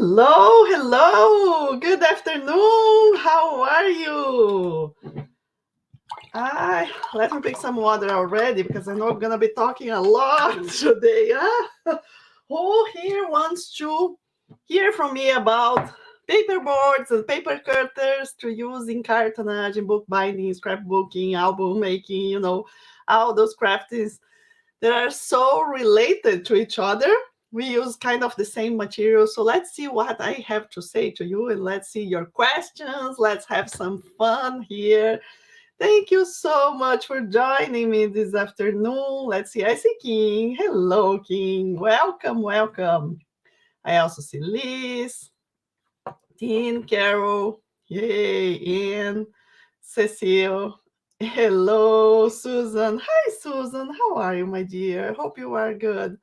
Hello, hello. Good afternoon. How are you? Let me pick some water already because I know I'm gonna be talking a lot today. Who here wants to hear from me about paperboards and paper cutters to use in cartonage, in bookbinding, scrapbooking, album making, all those crafts that are so related to each other. We use kind of the same material. So let's see what I have to say to you and let's see your questions. Let's have some fun here. Thank you so much for joining me this afternoon. Let's see. I see King. Hello, King. Welcome, welcome. I also see Liz, Dean, Carol, yay, Ian, Cecile. Hello, Susan. Hi, Susan. How are you, my dear? Hope you are good.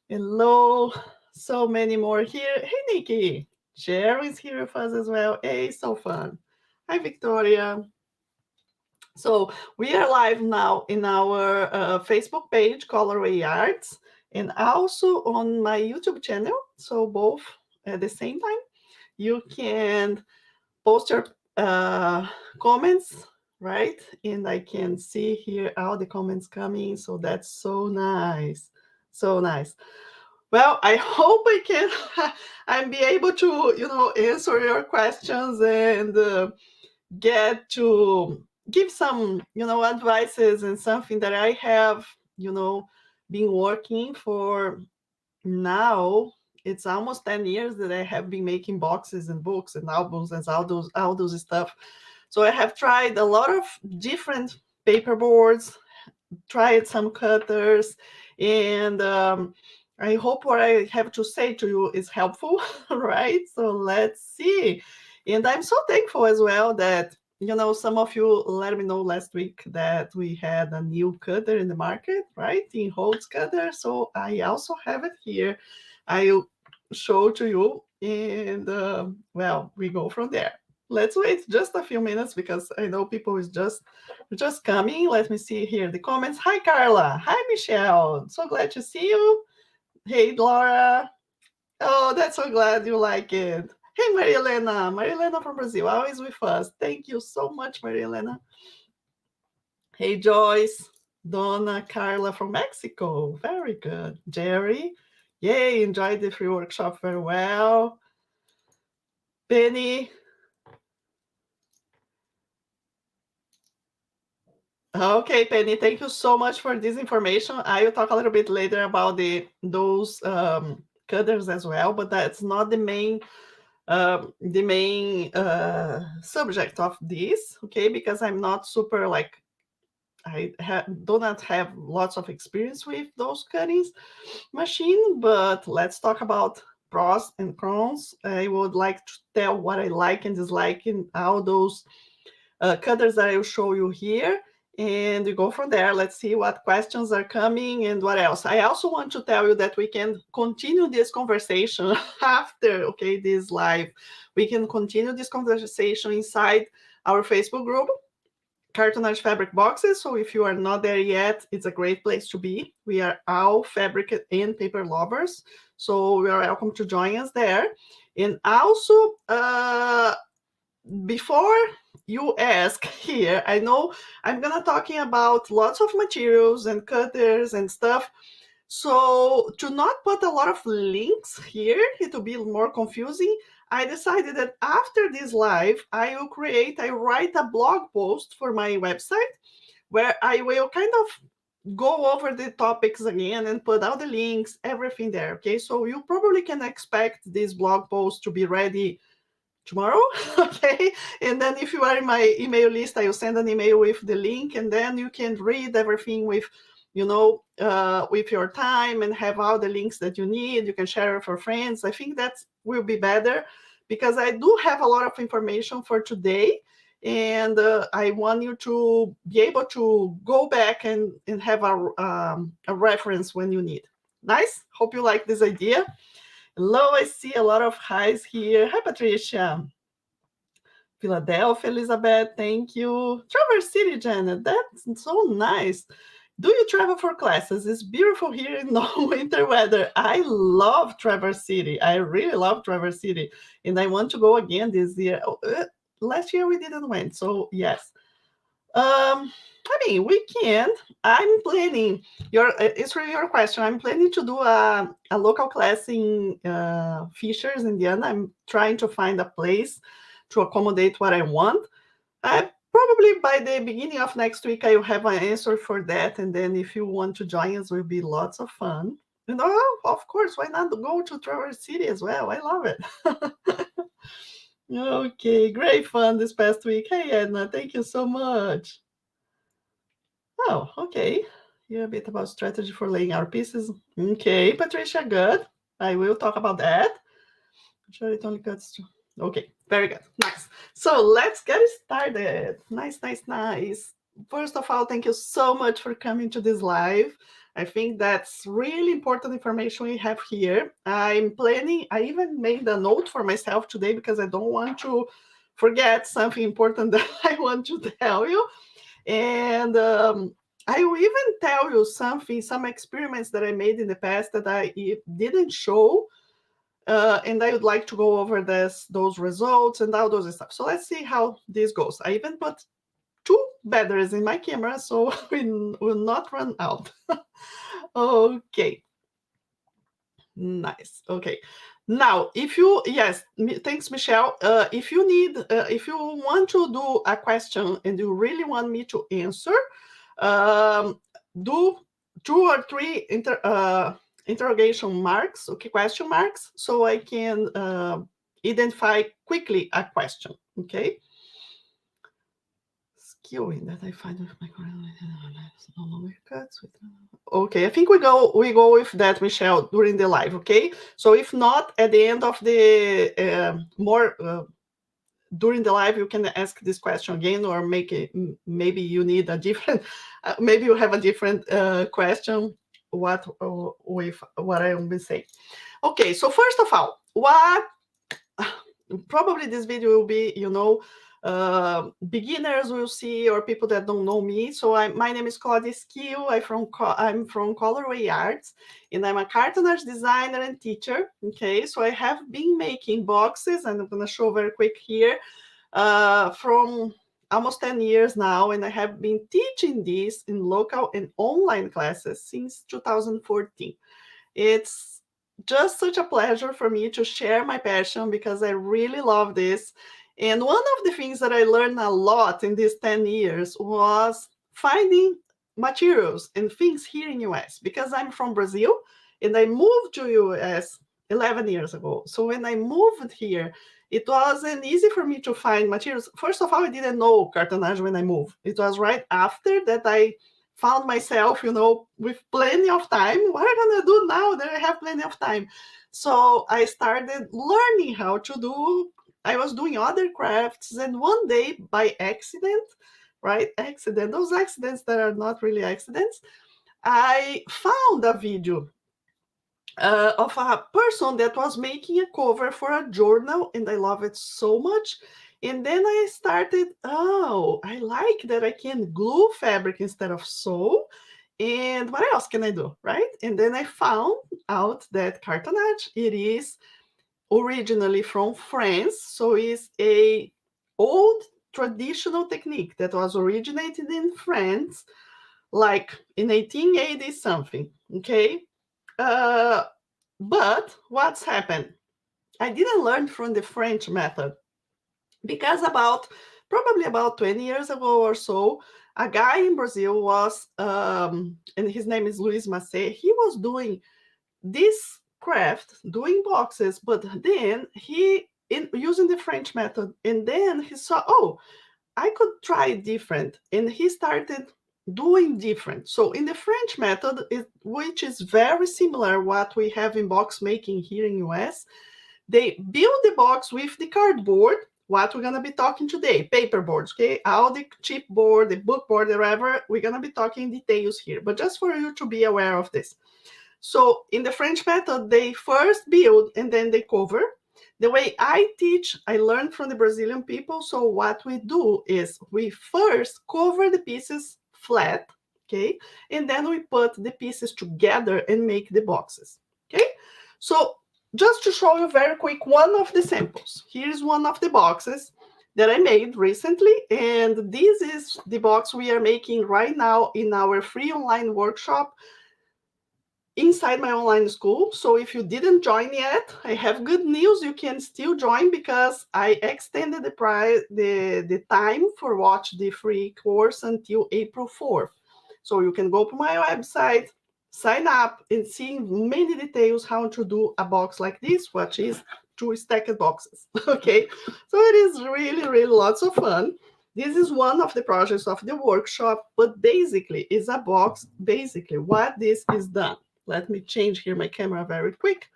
Hello, so many more here. Hey, Nikki. Jerry's here with us as well. Hey, so fun. Hi, Victoria. So we are live now in our Facebook page, Colorway Arts, and also on my YouTube channel. So both at the same time. You can post your comments, right? And I can see here all the comments coming. So that's so nice. So nice. Well, I hope I can I'm be able to, answer your questions and get to give some, advices and something that I have, been working for now. It's almost 10 years that I have been making boxes and books and albums and all those stuff. So I have tried a lot of different paperboards, tried some cutters, and I hope what I have to say to you is helpful, right? So let's see. And I'm so thankful as well that, some of you let me know last week that we had a new cutter in the market, right? In Holtz cutter. So I also have it here. I'll show to you. And well, we go from there. Let's wait just a few minutes because I know people is just coming. Let me see here the comments. Hi, Carla. Hi, Michelle. So glad to see you. Hey, Laura. Oh, that's so glad you like it. Hey, Maria Helena. Maria Helena from Brazil, always with us. Thank you so much, Maria Helena. Hey, Joyce. Donna Carla from Mexico. Very good. Jerry. Yay, enjoyed the free workshop very well. Penny. Okay, Penny, thank you so much for this information. I will talk a little bit later about those cutters as well, but that's not the main subject of this, okay? Because I'm not super do not have lots of experience with those cuttings machine, but let's talk about pros and cons. I would like to tell what I like and dislike in all those cutters that I will show you here. And we go from there. Let's see what questions are coming and what else. I also want to tell you that we can continue this conversation after, okay, this live. We can continue this conversation inside our Facebook group, Cartonage Fabric Boxes. So if you are not there yet, it's a great place to be. We are all fabric and paper lovers. So you are welcome to join us there. And also, before you ask here, I know I'm gonna talking about lots of materials and cutters and stuff. So to not put a lot of links here, it will be more confusing. I decided that after this live, I write a blog post for my website where I will kind of go over the topics again and put all the links, everything there. Okay, so you probably can expect this blog post to be ready tomorrow. Okay, and then if you are in my email list, I will send an email with the link, and then you can read everything with with your time and have all the links that you need. You can share it for friends. I think that will be better because I do have a lot of information for today, and I want you to be able to go back and have a reference when you need. Nice. Hope you like this idea. Hello, I see a lot of highs here. Hi, Patricia. Philadelphia, Elizabeth, thank you. Traverse City, Janet, that's so nice. Do you travel for classes? It's beautiful here in no winter weather. I love Traverse City. I really love Traverse City, and I want to go again this year. Last year we didn't went, so yes. I mean, we can. I'm planning. It's really your question. I'm planning to do a local class in Fishers, Indiana. I'm trying to find a place to accommodate what I want. Probably by the beginning of next week, I will have an answer for that. And then if you want to join us, it will be lots of fun. And of course, why not go to Traverse City as well? I love it. Okay, great fun this past week. Hey, Edna, thank you so much. Oh, okay. Hear a bit about strategy for laying our pieces. Okay, Patricia, good. I will talk about that. I'm sure it only cuts to... Okay, very good. Nice. So let's get started. Nice, nice, nice. First of all, thank you so much for coming to this live. I think that's really important information we have here. I'm planning, I even made a note for myself today because I don't want to forget something important that I want to tell you. And I will even tell you some experiments that I made in the past that I didn't show. And I would like to go over those results and all those stuff. So let's see how this goes. I even put 2 batteries in my camera, so we will not run out. Okay. Nice. Okay. Now, thanks, Michelle. If you want to do a question and you really want me to answer, do 2 or 3 interrogation marks, okay, question marks, so I can identify quickly a question, okay? Skewing that I find with my no longer cuts with. Okay, I think we go with that, Michelle, during the live, okay? So if not, at the end of the during the live, you can ask this question again, or maybe you need a different, maybe you have a different question with what I will be saying. Okay, so first of all, probably this video will be, beginners will see, or people that don't know me. So my name is Claudia. I'm from Colorway Arts, and I'm a cartonage designer and teacher. Okay, so I have been making boxes, and I'm going to show very quick here, from almost 10 years now, and I have been teaching this in local and online classes since 2014. It's just such a pleasure for me to share my passion because I really love this. And one of the things that I learned a lot in these 10 years was finding materials and things here in US, because I'm from Brazil and I moved to US 11 years ago. So when I moved here, it wasn't easy for me to find materials. First of all, I didn't know cartonage when I moved. It was right after that I found myself, with plenty of time. What am I gonna do now that I have plenty of time? So I started learning how to do. I was doing other crafts, and one day, by accident, those accidents that are not really accidents, I found a video of a person that was making a cover for a journal, and I love it so much. And then I started, I like that I can glue fabric instead of sew. And what else can I do, right? And then I found out that cartonnage, it is originally from France. So it's a old traditional technique that was originated in France, like in 1880 something, okay? But what's happened? I didn't learn from the French method, because probably about 20 years ago or so, a guy in Brazil was, and his name is Luis Macé, he was doing this craft, doing boxes, but then using the French method, and then he saw, I could try different, and he started doing different. So in the French method, which is very similar what we have in box making here in US, they build the box with the cardboard, what we're going to be talking today, paperboards, okay? All the chipboard, the bookboard, whatever, we're going to be talking details here, but just for you to be aware of this. So in the French method, they first build and then they cover. The way I teach, I learned from the Brazilian people. So what we do is we first cover the pieces flat, okay? And then we put the pieces together and make the boxes, okay? So just to show you very quick one of the samples. Here's one of the boxes that I made recently, and this is the box we are making right now in our free online workshop inside my online school. So if you didn't join yet, I have good news. You can still join because I extended the price, the time for watch the free course until April 4th. So you can go to my website, sign up, and see many details how to do a box like this, which is 2 stacked boxes. Okay, so it is really, really lots of fun. This is one of the projects of the workshop, but basically is a box. Basically, what this is done. Let me change here my camera very quick.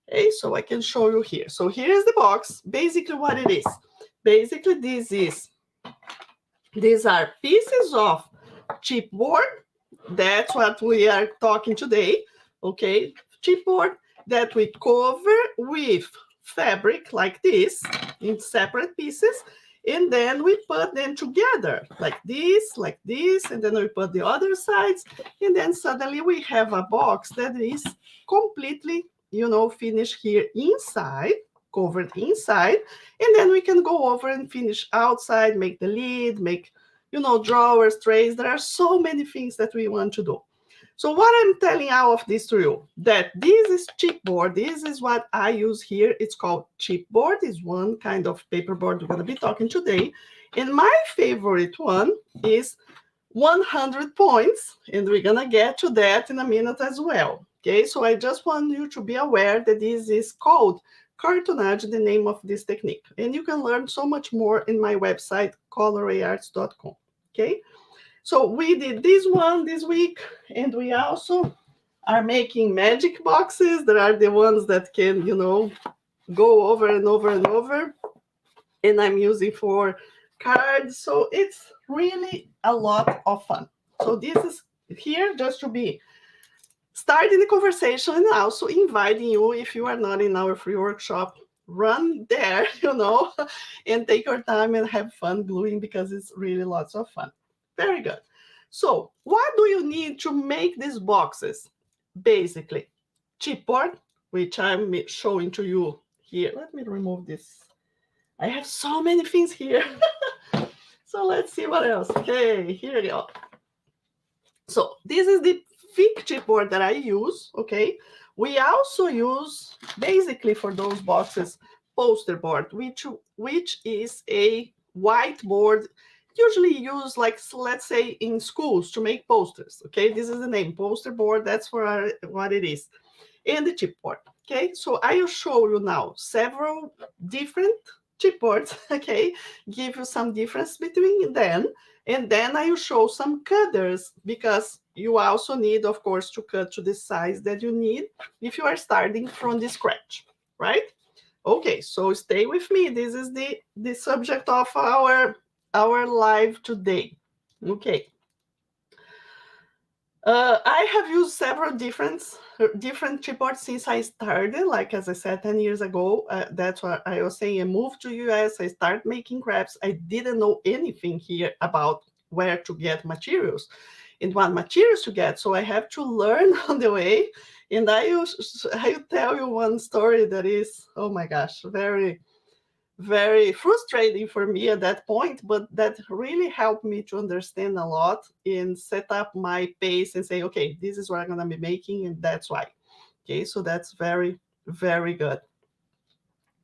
Okay, so I can show you here. So here is the box. Basically what it is. Basically these are pieces of chipboard. That's what we are talking today. Okay, chipboard that we cover with fabric like this in separate pieces. And then we put them together like this, and then we put the other sides, and then suddenly we have a box that is completely, finished here inside, covered inside, and then we can go over and finish outside, make the lid, make, drawers, trays. There are so many things that we want to do. So what I'm telling all of this to you, that this is chipboard. This is what I use here. It's called chipboard. It's one kind of paperboard we're going to be talking today. And my favorite one is 100 points. And we're going to get to that in a minute as well. Okay, so I just want you to be aware that this is called cartonage, the name of this technique. And you can learn so much more in my website, colorayarts.com. Okay. So we did this one this week, and we also are making magic boxes. There are the ones that can, go over and over and over. And I'm using for cards. So it's really a lot of fun. So this is here just to be starting the conversation and also inviting you, if you are not in our free workshop, run there, and take your time and have fun gluing because it's really lots of fun. Very good. So what do you need to make these boxes? Basically, chipboard, which I'm showing to you here. Let me remove this. I have so many things here. So let's see what else. Okay, here we go. So this is the thick chipboard that I use, okay? We also use, basically for those boxes, poster board, which is a whiteboard usually used, like, let's say in schools to make posters. Okay, this is the name, poster board. That's for what it is. And the chipboard. Okay, so I will show you now several different chipboards. Okay, give you some difference between them, and then I will show some cutters, because you also need, of course, to cut to the size that you need if you are starting from the scratch, right? Okay, so stay with me. This is the subject of our live today. Okay. I have used several different chipboards since I started. Like, as I said, 10 years ago, that's what I was saying. I moved to US, I started making crafts. I didn't know anything here about where to get materials and what materials to get. So I have to learn on the way. And I will tell you one story that is, oh my gosh, very, very frustrating for me at that point, but that really helped me to understand a lot and set up my pace and say, okay, this is what I'm going to be making, and that's why. Okay, so that's very, very good.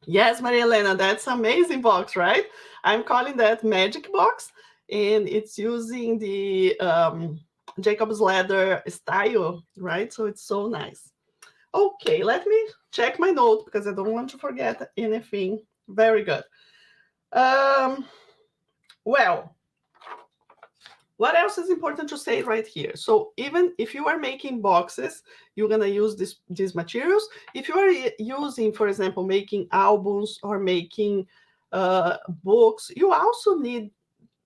Yes, Maria Elena, that's amazing box, right? I'm calling that magic box, and it's using the Jacob's leather style, right? So it's so nice. Okay, let me check my note because I don't want to forget anything. Very good. Well, what else is important to say right here? So even if you are making boxes, you're going to use these materials. If you are using, for example, making albums or making books, you also need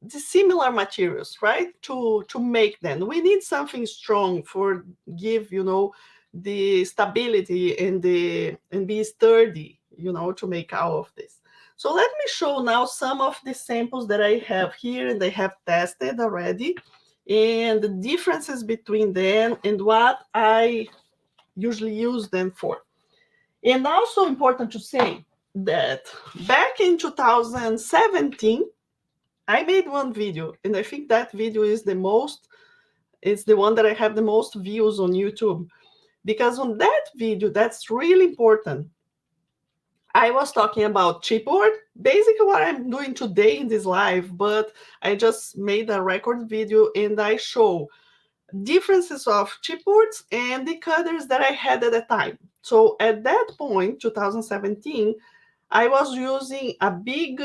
the similar materials, right? To make them. We need something strong for give, the stability and be sturdy, to make all of this. So let me show now some of the samples that I have here and I have tested already. and the differences between them and what I usually use them for. And also important to say that back in 2017, I made one video, and I think that video is the one that I have the most views on YouTube. Because on that video, that's really important. I was talking about chipboard, basically what I'm doing today in this live, but I just made a record video and I show differences of chipboards and the cutters that I had at the time. So at that point, 2017, I was using a big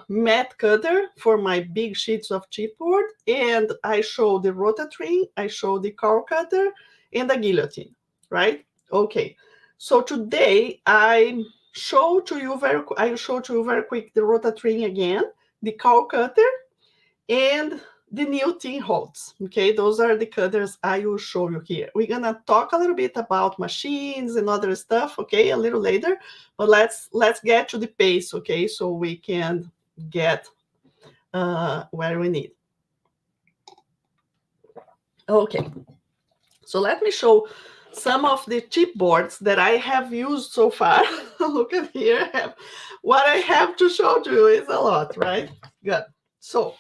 mat cutter for my big sheets of chipboard, and I show the rotary, I show the curl cutter, and the guillotine, right? Okay. So today I show to you very quick the rotary again, the curl cutter, and the new tin holds. Okay, those are the cutters I will show you here. We're gonna talk a little bit about machines and other stuff, okay, a little later, but let's get to the pace, okay, so we can get where we need. Okay, so let me show some of the chipboards that I have used so far. Look at here, what I have to show to you is a lot, right? Good. So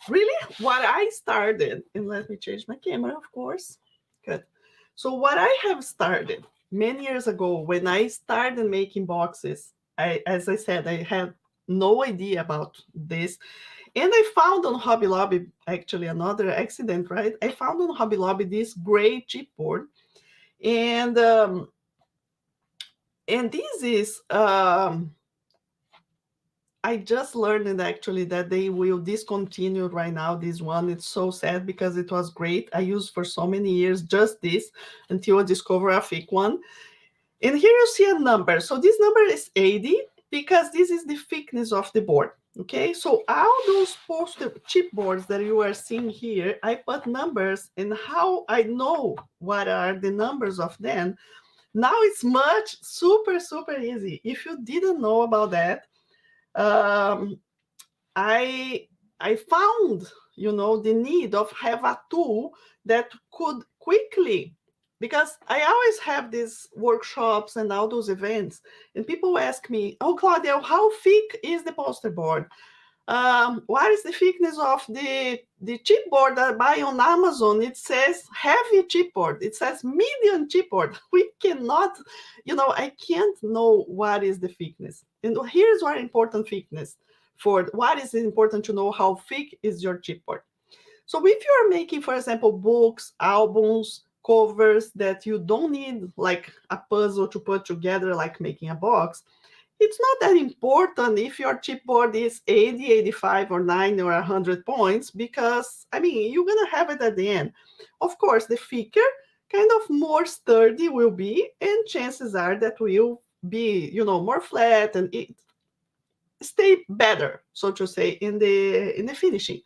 really what I started, and let me change my camera, of course. Good. So what I have started many years ago when I started making boxes, as I said, I had no idea about this. And I found on Hobby Lobby, actually another accident, right? I found on Hobby Lobby this gray chipboard. And this is I just learned actually that they will discontinue right now this one. It's so sad because it was great. I used for so many years just this until I discovered a fake one. And here you see a number. So this number is 80 because this is the thickness of the board. Okay, so all those chipboards that you are seeing here, I put numbers, and how I know what are the numbers of them. Now it's super easy. If you didn't know about that, I found, the need of have a tool that could quickly, because I always have these workshops and all those events, and people ask me, "Oh, Claudia, how thick is the poster board? What is the thickness of the chipboard that I buy on Amazon? It says heavy chipboard. It says medium chipboard. We cannot, I can't know what is the thickness. And here's what important thickness for what is important to know how thick is your chipboard. So if you are making, for example, books, albums, covers that you don't need like a puzzle to put together, like making a box, it's not that important if your chipboard is 80, 85, or 90 or 100 points, because, you're going to have it at the end. Of course, the thicker, kind of more sturdy will be, and chances are that will be, more flat and it stay better, so to say, in the finishing.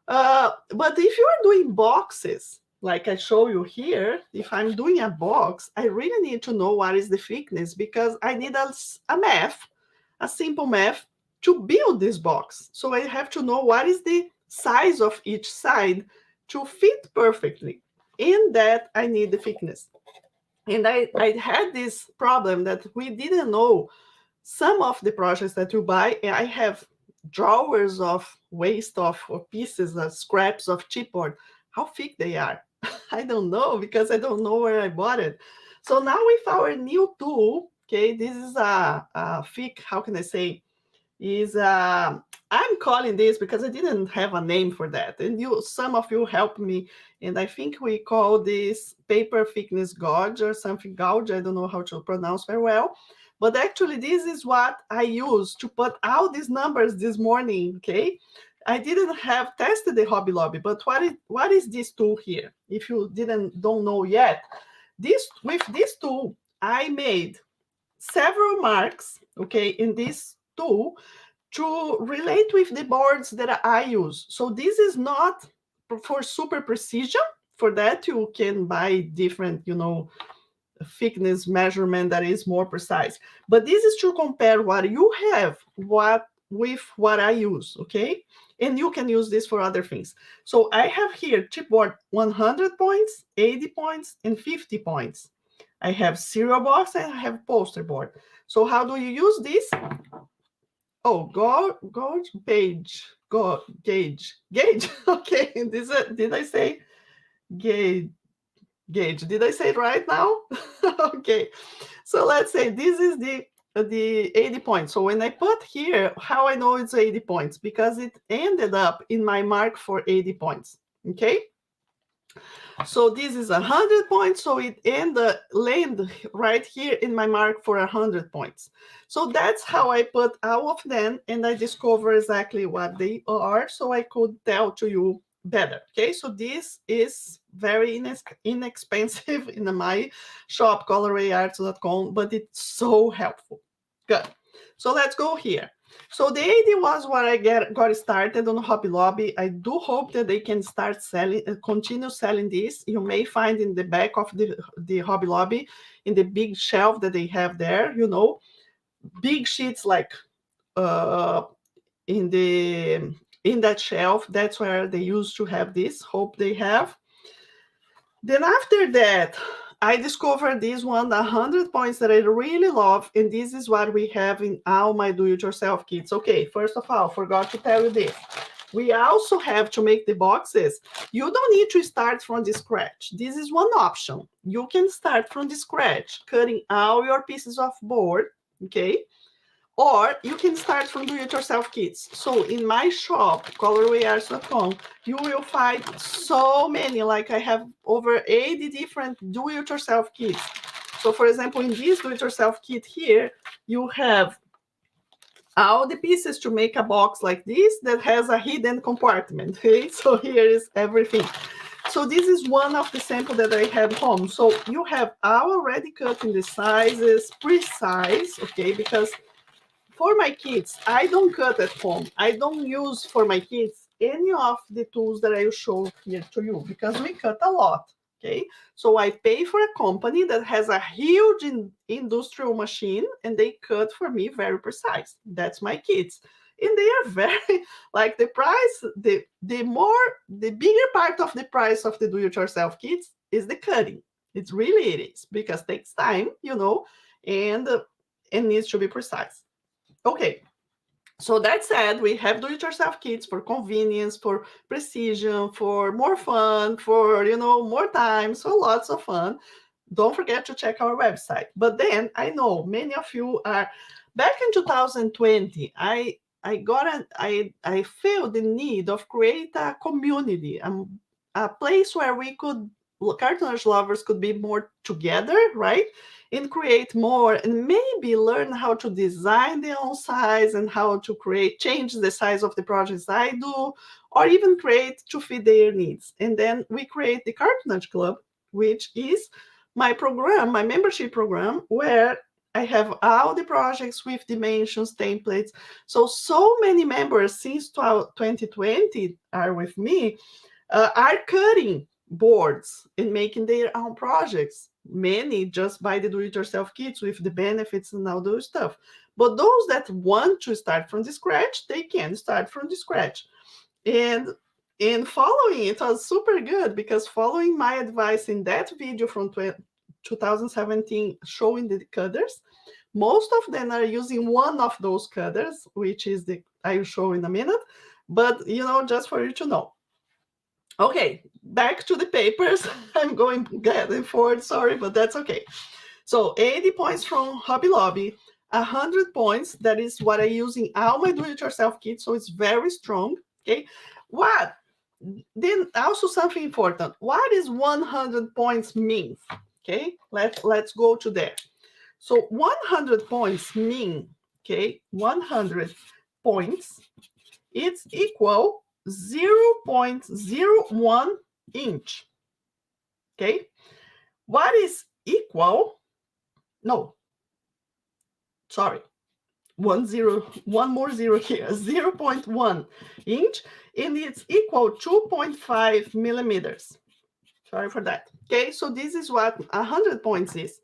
But if you are doing boxes, like I show you here, if I'm doing a box, I really need to know what is the thickness, because I need a simple math to build this box. So I have to know what is the size of each side to fit perfectly. In that, I need the thickness. And I had this problem that we didn't know some of the projects that you buy. I have drawers of waste of pieces, scraps of chipboard, how thick they are. I don't know, because I don't know where I bought it. So now with our new tool, okay, this is a thick, how can I say, I'm calling this because I didn't have a name for that. And some of you helped me, and I think we call this paper thickness gauge or something, gauge, I don't know how to pronounce very well. But actually, this is what I used to put all these numbers this morning, okay? I didn't have tested the Hobby Lobby, but what is this tool here? If you don't know yet, with this tool, I made several marks, okay, in this tool to relate with the boards that I use. So this is not for super precision. For that, you can buy different, thickness measurement that is more precise. But this is to compare what you have, what with what I use, okay? And you can use this for other things. So I have here chipboard 100 points, 80 points, and 50 points. I have serial box and I have poster board. So how do you use this? Oh, gauge. Okay, did I say gauge? Did I say it right now? Okay, so let's say this is the 80 points. So when I put here, how I know it's 80 points? Because it ended up in my mark for 80 points, okay? So this is 100 points, so it landed right here in my mark for 100 points. So that's how I put all of them, and I discover exactly what they are, so I could tell to you better, okay? So this is very inexpensive in my shop, colorwayarts.com, but it's so helpful. Good. So let's go here. So the idea was what I got started on Hobby Lobby. I do hope that they can start selling, continue selling this. You may find in the back of the Hobby Lobby, in the big shelf that they have there, you know, big sheets like in that shelf. That's where they used to have this. Hope they have. Then after that, I discovered this one, the 100 points that I really love, and this is what we have in all my do-it-yourself kits. Okay, first of all, forgot to tell you this. We also have to make the boxes. You don't need to start from the scratch. This is one option. You can start from the scratch, cutting all your pieces of board, okay? Or you can start from do-it-yourself kits. So in my shop, colorwayarts.com, you will find so many, like I have over 80 different do-it-yourself kits. So for example, in this do-it-yourself kit here, you have all the pieces to make a box like this that has a hidden compartment, okay? So here is everything. So this is one of the samples that I have home. So you have already cut in the sizes, precise, okay? Because for my kids, I don't cut at home. I don't use for my kids any of the tools that I will show here to you because we cut a lot, okay? So I pay for a company that has a huge industrial machine and they cut for me very precise. That's my kids. And they are very, like the price, the bigger part of the price of the do-it-yourself kits is the cutting. It really is because it takes time, you know, and it needs to be precise. Okay, so that said, we have do-it-yourself kits for convenience, for precision, for more fun, for, you know, more time, so lots of fun. Don't forget to check our website. But then I know many of you are, back in 2020, I felt the need of create a community, a place where we could, cartonage lovers could be more together, right? And create more and maybe learn how to design their own size and how to change the size of the projects I do, or even create to fit their needs. And then we create the Cartonage Club, which is my program, my membership program, where I have all the projects with dimensions, templates. So many members since 2020 are with me, are cutting boards and making their own projects. Many just buy the do-it-yourself kits with the benefits and all those stuff. But those that want to start from the scratch, they can start from the scratch. And following it was super good because following my advice in that video from 2017 showing the cutters, most of them are using one of those cutters, which is the I will show in a minute. But you know, just for you to know. Okay, back to the papers. I'm going back and forward, sorry, but that's okay. So 80 points from Hobby Lobby, 100 points, that is what I use in all my do-it-yourself kits, so it's very strong, okay? What? Then also something important, what is 100 points mean? Okay, let's go to there. So 100 points mean, okay, 100 points, it's equal 0.01 inch. Okay, what is equal? No, sorry, one more zero here, 0.1 inch, and it's equal 2.5 millimeters. Sorry for that. Okay, so this is what 100 points is.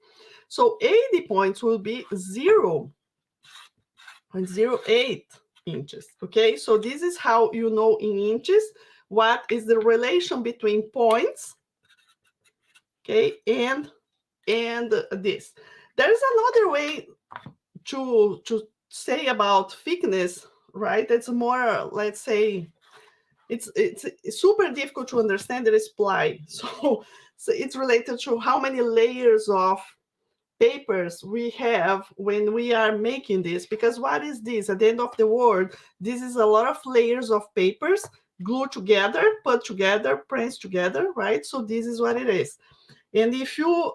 So 80 points will be 0.08 inches. Okay, so this is how you know in inches what is the relation between points, okay, and this. There is another way to say about thickness, right? It's more, let's say, it's super difficult to understand. It is ply. So it's related to how many layers of papers we have when we are making this, because what is this at the end of the word? This is a lot of layers of papers glued together, put together, pressed together, right? So this is what it is. And if you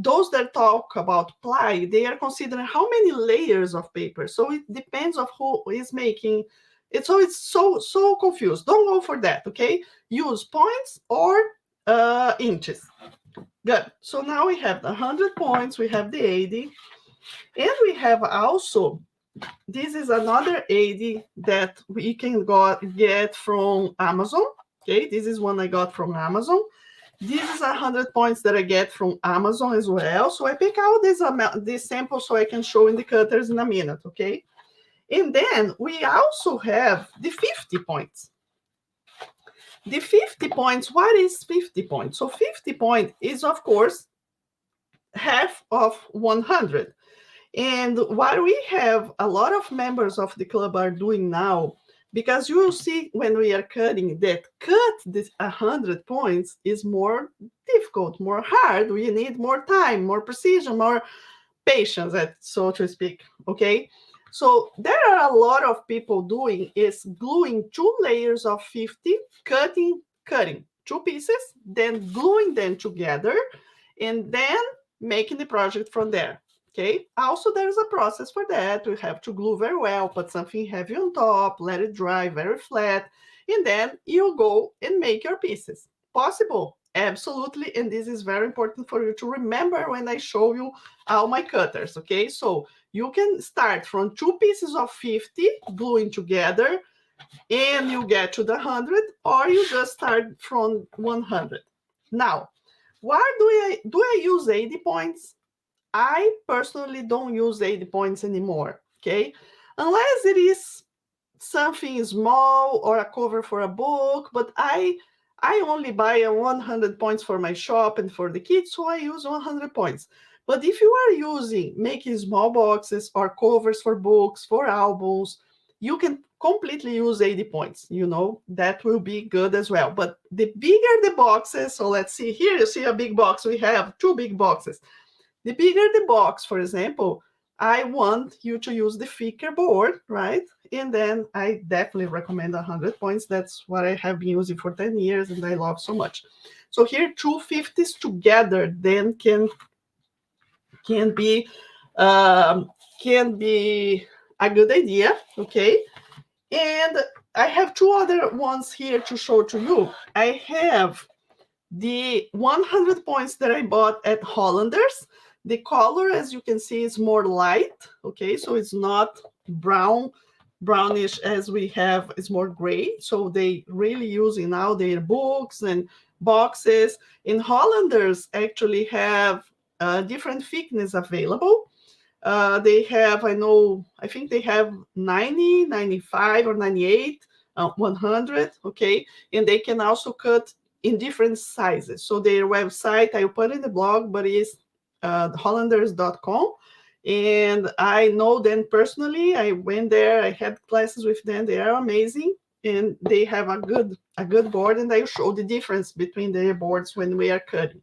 those that talk about ply, they are considering how many layers of paper. So it depends of who is making it. So it's so confused. Don't go for that, okay? Use points or inches. Good. So now we have the 100 points, we have the 80, and we have also, this is another 80 that we can get from Amazon. Okay, this is one I got from Amazon. This is 100 points that I get from Amazon as well. So I pick out this sample so I can show in the cutters in a minute, okay? And then we also have the 50 points. The 50 points, what is 50 points? So 50 point is, of course, half of 100. And what we have a lot of members of the club are doing now, because you will see when we are cutting that cut this 100 points is more difficult, more hard. We need more time, more precision, more patience, so to speak, okay? So there are a lot of people doing is gluing 2 layers of 50, cutting 2 pieces, then gluing them together, and then making the project from there. Okay. Also, there is a process for that. We have to glue very well, put something heavy on top, let it dry very flat, and then you go and make your pieces. Possible? Absolutely. And this is very important for you to remember when I show you all my cutters. Okay. So you can start from 2 pieces of 50, gluing together, and you get to the 100, or you just start from 100. Now, why do I use 80 points? I personally don't use 80 points anymore, okay? Unless it is something small or a cover for a book, but I only buy 100 points for my shop and for the kids, so I use 100 points. But if you are making small boxes or covers for books, for albums, you can completely use 80 points, that will be good as well. But the bigger the boxes, so let's see here, you see a big box, we have 2 big boxes. The bigger the box, for example, I want you to use the thicker board, right? And then I definitely recommend 100 points. That's what I have been using for 10 years and I love so much. So here, 2 50s together then can be a good idea, okay? And I have 2 other ones here to show to you. I have the 100 points that I bought at Hollanders. The color, as you can see, is more light, okay? So it's not brownish as we have, it's more gray. So they really using now their books and boxes. In Hollanders actually have different thickness available. They have, I think they have 90, 95, or 98, 100, okay? And they can also cut in different sizes. So their website, I will put in the blog, but it's hollanders.com. And I know them personally. I went there, I had classes with them. They are amazing. And they have a good board, and I show the difference between their boards when we are cutting.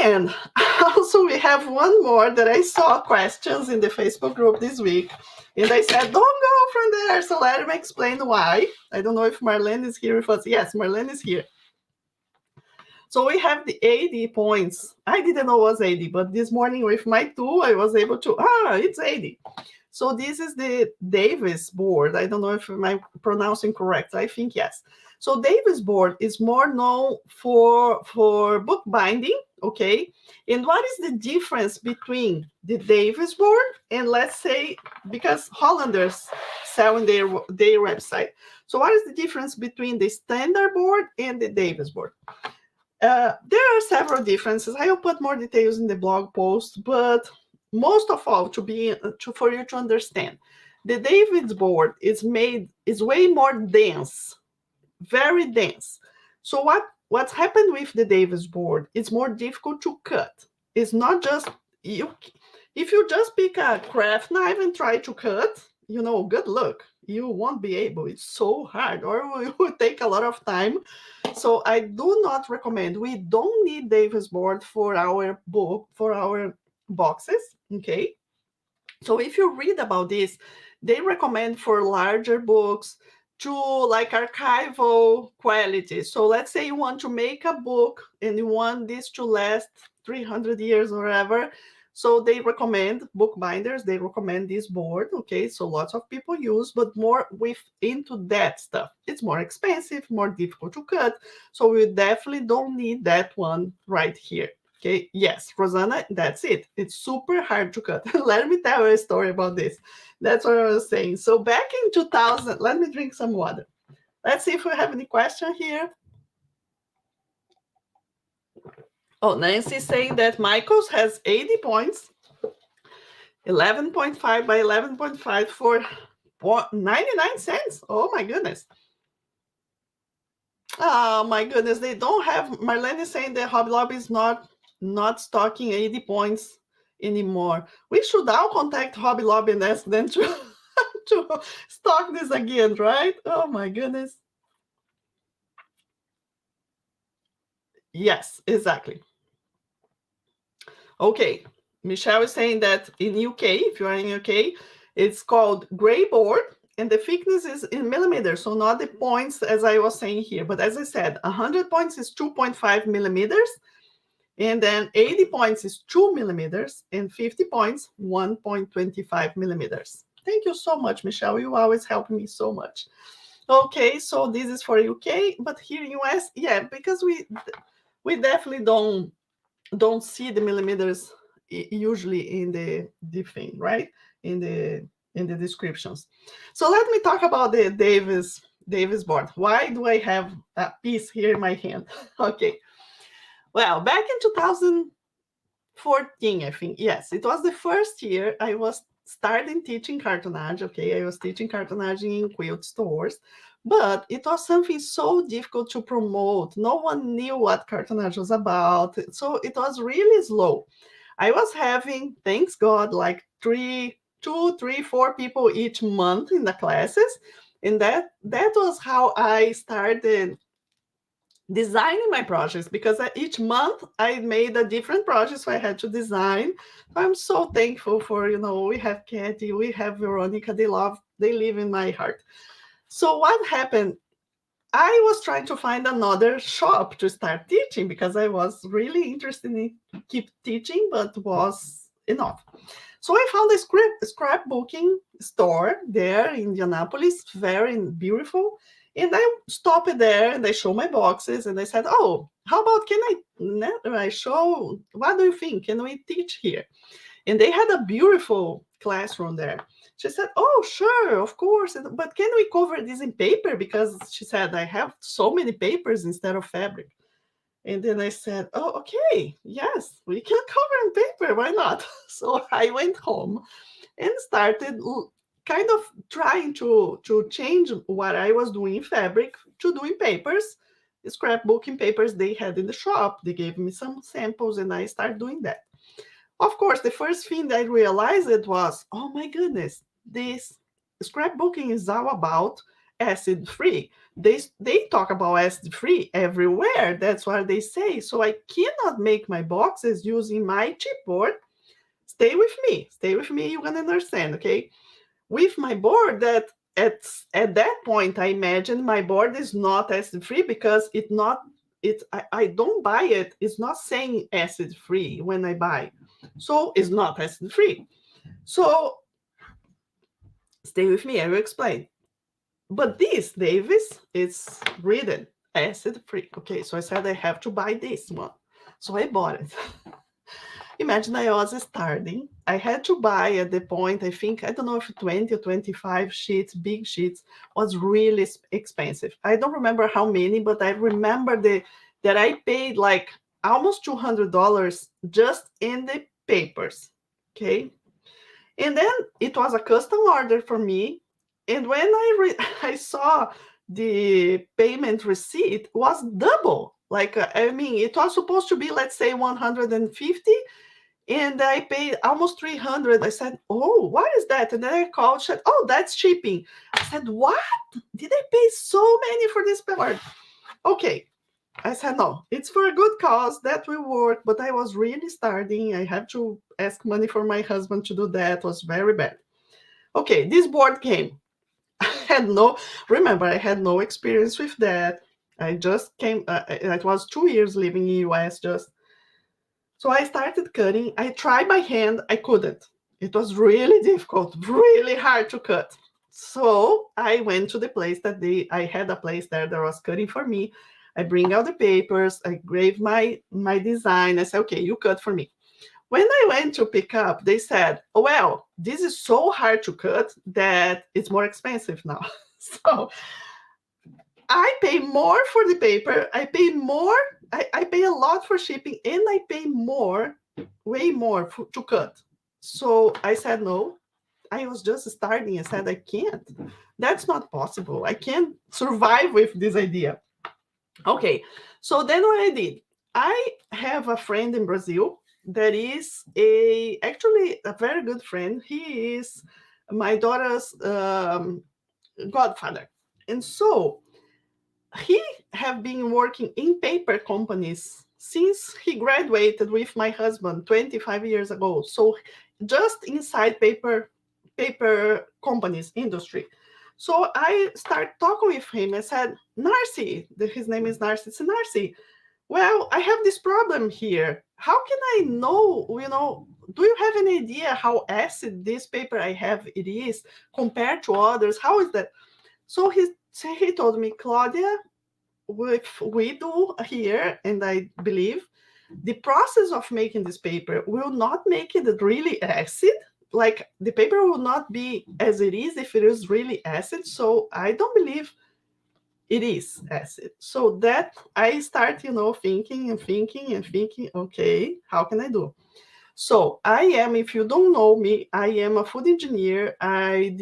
And also we have one more that I saw questions in the Facebook group this week. And I said, don't go from there. So let me explain why. I don't know if Marlene is here with us. Yes, Marlene is here. So we have the 80 points. I didn't know it was 80, but this morning with my tool, I was able to, it's 80. So this is the Davis board. I don't know if I'm pronouncing correct. I think yes. So Davis board is more known for book binding, okay? And what is the difference between the Davis board and, let's say, because Hollanders sell in their website. So what is the difference between the standard board and the Davis board? There are several differences. I will put more details in the blog post, but most of all, for you to understand, The David's board is way more dense, very dense. So what's happened with the Davis board? It's more difficult to cut. It's not just you. If you just pick a craft knife and try to cut, good luck. You won't be able. It's so hard, or it will take a lot of time. So I do not recommend. We don't need Davis board for our boxes. Okay. So if you read about this, they recommend for larger books to like archival quality. So let's say you want to make a book and you want this to last 300 years or whatever. So they recommend bookbinders, they recommend this board. Okay, so lots of people use, but more into that stuff. It's more expensive, more difficult to cut. So we definitely don't need that one right here. Okay, yes, Rosanna, that's it. It's super hard to cut. Let me tell you a story about this. That's what I was saying. So back in 2000, let me drink some water. Let's see if we have any question here. Oh, Nancy's saying that Michael's has 80 points, 11.5 by 11.5 for 99 cents. Oh my goodness. Oh my goodness, they don't have, Marlene is saying that Hobby Lobby is not stocking 80 points anymore. We should now contact Hobby Lobby and ask them to, to stock this again, right? Oh my goodness. Yes, exactly. Okay, Michelle is saying that in UK, if you are in UK, it's called gray board, and the thickness is in millimeters, so not the points as I was saying here. But as I said, 100 points is 2.5 millimeters, and then 80 points is 2 millimeters, and 50 points, 1.25 millimeters. Thank you so much, Michelle. You always help me so much. Okay, so this is for UK, but here in US, yeah, because we definitely don't see the millimeters usually in the thing, right? In the descriptions. So let me talk about the Davis board. Why do I have a piece here in my hand? Okay. Well, back in 2014, I think, yes, it was the first year I was starting teaching cartonage. Okay, I was teaching cartonage in quilt stores, but it was something so difficult to promote. No one knew what cartonage was about, so it was really slow. I was having, thanks God, like 2, 3, 4 people each month in the classes, and that was how I started designing my projects, because each month I made a different project, so I had to design. I'm so thankful for, we have Katie, we have Veronica, they live in my heart. So what happened? I was trying to find another shop to start teaching, because I was really interested in keep teaching, but was enough. So I found a scrapbooking store there in Indianapolis, very beautiful. And I stopped there and I show my boxes and I said, oh, how about I show, what do you think? Can we teach here? And they had a beautiful classroom there. She said, oh, sure, of course. But can we cover this in paper? Because she said, I have so many papers instead of fabric. And then I said, oh, okay, yes, we can cover in paper. Why not? So I went home and started kind of trying to change what I was doing in fabric to doing papers, scrapbooking papers they had in the shop. They gave me some samples and I started doing that. Of course, the first thing that I realized was, oh my goodness, this scrapbooking is all about acid-free. They talk about acid-free everywhere. That's what they say. So I cannot make my boxes using my chipboard. Stay with me. Stay with me. You're going to understand, okay? With my board, that at that point, I imagine my board is not acid-free, because I don't buy it. It's not saying acid-free when I buy. So it's not acid-free. So stay with me, I will explain. But this, Davis, is written acid-free. Okay, so I said I have to buy this one. So I bought it. Imagine I was starting. I had to buy at the point, I think, I don't know if 20 or 25 sheets, big sheets, was really expensive. I don't remember how many, but I remember that I paid like almost $200 just in the papers. Okay. And then it was a custom order for me. And when I saw the payment receipt was double. Like, I mean, it was supposed to be, let's say, 150, and I paid almost 300. I said, oh, what is that? And then I called, said, oh, that's shipping. I said, what? Did I pay so many for this paper? Okay. I said, no, it's for a good cause. That will work. But I was really starting. I had to ask money for my husband to do that. It was very bad. Okay, this board came. Remember, I had no experience with that. I just came, it was 2 years living in US just. So I started cutting. I tried by hand. I couldn't. It was really difficult, really hard to cut. So I went to the place that I had a place there that was cutting for me. I bring out the papers. I gave my design. I said, okay, you cut for me. When I went to pick up, they said, oh, well, this is so hard to cut that it's more expensive now. So I pay more for the paper. I pay more. I pay a lot for shipping, and I pay more, way more to cut. So I said, no. I was just starting. I said, I can't. That's not possible. I can't survive with this idea. Okay. So then what I did, I have a friend in Brazil that is actually a very good friend. He is my daughter's godfather. And so he have been working in paper companies since he graduated with my husband 25 years ago. So just inside paper companies industry. So I started talking with him. I said, Narcy, his name is Narcy. I said, Narcy, well, I have this problem here. How can I know, do you have any idea how acid this paper I have it is compared to others? How is that? So he told me, Claudia, we do here, and I believe the process of making this paper will not make it really acid. Like the paper will not be as it is if it is really acid. So I don't believe it is acid. So that I start, thinking, okay, how can I do? So if you don't know me, I am a food engineer. I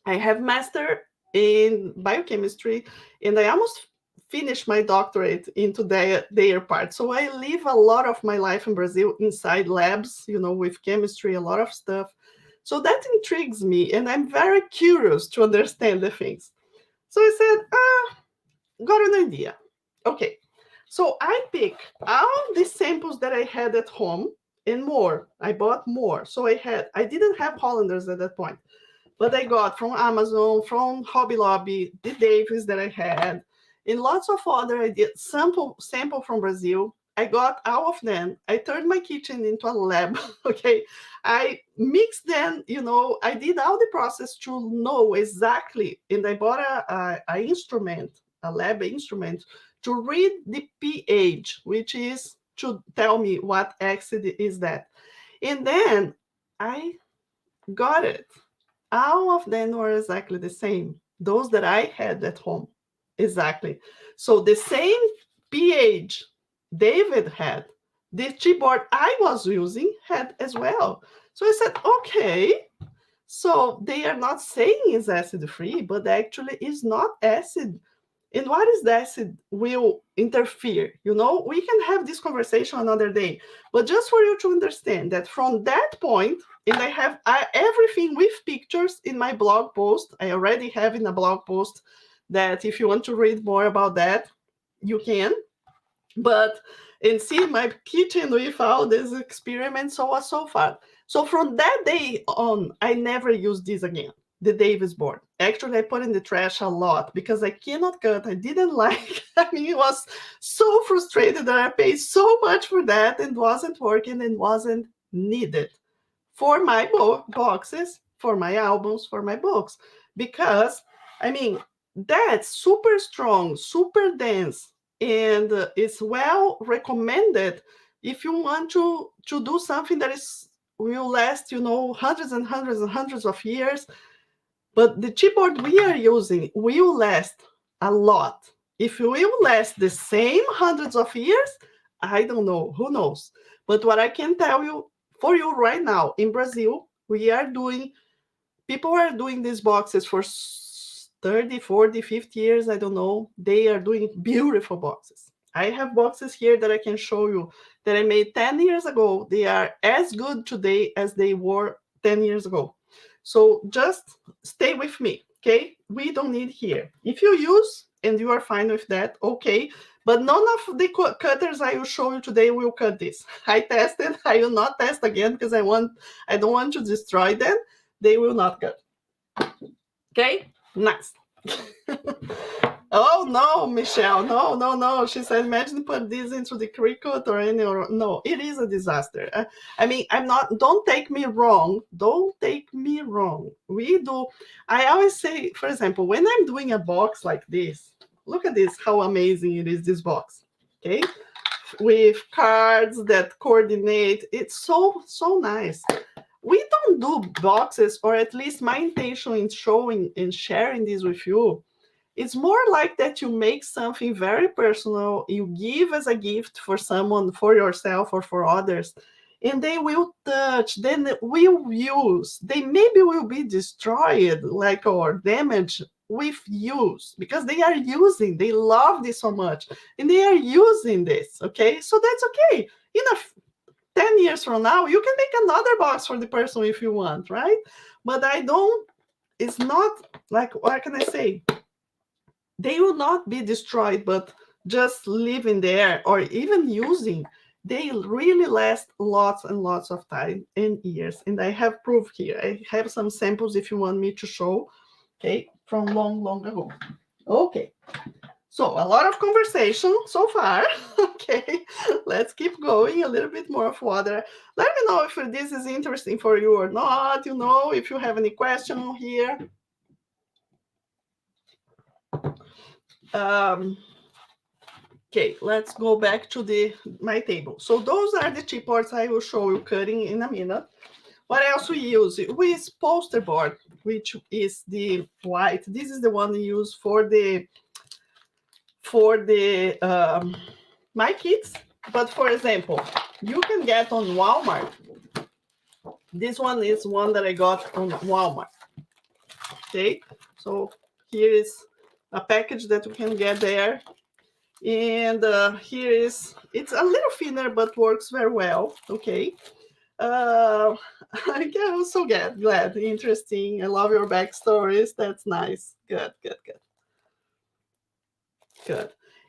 have master in biochemistry, and I almost finished my doctorate into their part. So I live a lot of my life in Brazil inside labs, with chemistry, a lot of stuff. So that intrigues me, and I'm very curious to understand the things. So I said, got an idea. Okay, so I pick all the samples that I had at home and more. I bought more. So I didn't have Hollanders at that point, but I got from Amazon, from Hobby Lobby, the Davis that I had, and lots of other ideas. Sample from Brazil. I got all of them. I turned my kitchen into a lab. Okay, I mixed them. I did all the process to know exactly, and I bought a instrument, a lab instrument, to read the pH, which is to tell me what acid is that. And then I got it. All of them were exactly the same. Those that I had at home. Exactly. So the same pH David had, the chipboard I was using had as well. So I said, okay, so they are not saying it's acid-free, but actually it's not acid. And what is the acid will interfere? We can have this conversation another day. But just for you to understand that from that point, and I have everything with pictures in my blog post. I already have in a blog post that if you want to read more about that, you can. And see my kitchen with all these experiments so far. So from that day on, I never used this again, the Davis board. Actually, I put in the trash a lot because I cannot cut. I didn't like. It was so frustrated that I paid so much for that and wasn't working and wasn't needed for my boxes, for my albums, for my books. Because, that's super strong, super dense, and it's well recommended if you want to do something that will last, hundreds and hundreds and hundreds of years. But the chipboard we are using will last a lot. If it will last the same hundreds of years, I don't know. Who knows? But what I can tell you for you right now in Brazil, people are doing these boxes for 30, 40, 50 years. I don't know. They are doing beautiful boxes. I have boxes here that I can show you that I made 10 years ago. They are as good today as they were 10 years ago. So just stay with me, okay? We don't need here. If you use and you are fine with that, okay. But none of the cutters I will show you today will cut this. I tested. I will not test again because I don't want to destroy them. They will not cut. Okay, nice. Oh no, Michelle, no. She said, imagine put this into the Cricut or any, or no, it is a disaster. I mean, don't take me wrong. Don't take me wrong. I always say, for example, when I'm doing a box like this, look at this, how amazing it is, this box, okay? With cards that coordinate. It's so nice. We don't do boxes, or at least my intention in showing and sharing this with you, it's more like that you make something very personal, you give as a gift for someone, for yourself or for others, and they will touch, then will use. They maybe will be destroyed, like, or damaged with use, because they are using, they love this so much, and they are using this, okay? So that's okay. 10 years from now, you can make another box for the person if you want, right? But it's not like, what can I say? They will not be destroyed, but just living there or even using, they really last lots and lots of time and years. And I have proof here. I have some samples if you want me to show, okay, from long ago. Okay, so a lot of conversation so far. Okay, let's keep going. A little bit more of water. Let me know if this is interesting for you or not, if you have any question here. Okay, let's go back to my table. So those are the chipboards I will show you cutting in a minute. What else we use? We use poster board, which is the white. This is the one we use for my kids. But for example, you can get on Walmart. This one is one that I got on Walmart. Okay, so here is a package that you can get there. And here it's a little thinner, but works very well. Okay. I'm so glad, interesting. I love your backstories. That's nice. Good.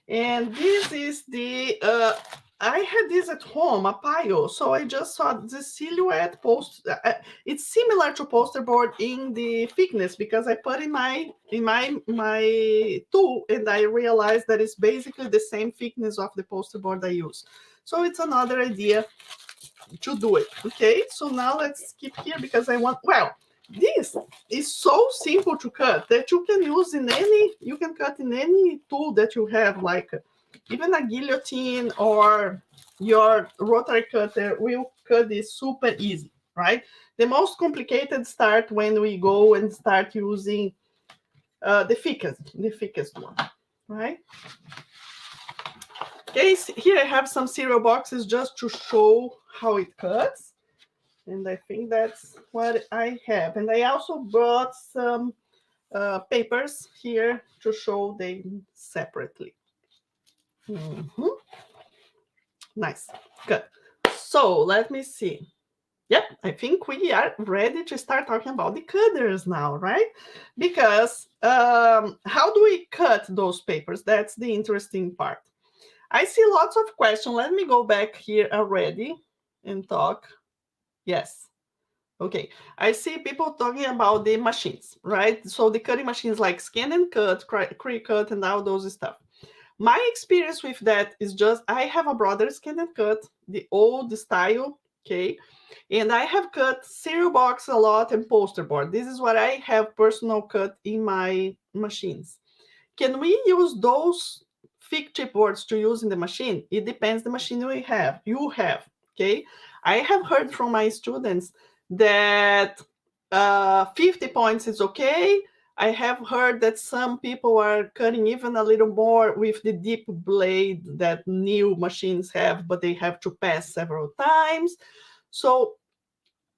And this is I had this at home, a pile. So I just saw the silhouette post. It's similar to poster board in the thickness, because I put in my tool, and I realized that it's basically the same thickness of the poster board I use. So it's another idea to do it. Okay, so now let's skip here because this is so simple to cut that you can cut in any tool that you have, like even a guillotine or your rotary cutter will cut this super easy, right? The most complicated start when we go and start using the thickest one, right? Okay, here I have some cereal boxes just to show how it cuts. And I think that's what I have. And I also brought some papers here to show them separately. Nice, good. So let me see. Yep, I think we are ready to start talking about the cutters now, right? Because how do we cut those papers? That's the interesting part. I see lots of questions. Let me go back here already and talk. Yes. Okay. I see people talking about the machines, right? So the cutting machines like Scan and Cut, Cricut, and all those stuff. My experience with that is just, I have a brother Scan and Cut, the old style, okay? And I have cut cereal box a lot and poster board. This is what I have personal cut in my machines. Can we use those thick chipboards to use in the machine? It depends the machine you have, okay? I have heard from my students that 50 points is okay. I have heard that some people are cutting even a little more with the deep blade that new machines have, but they have to pass several times. So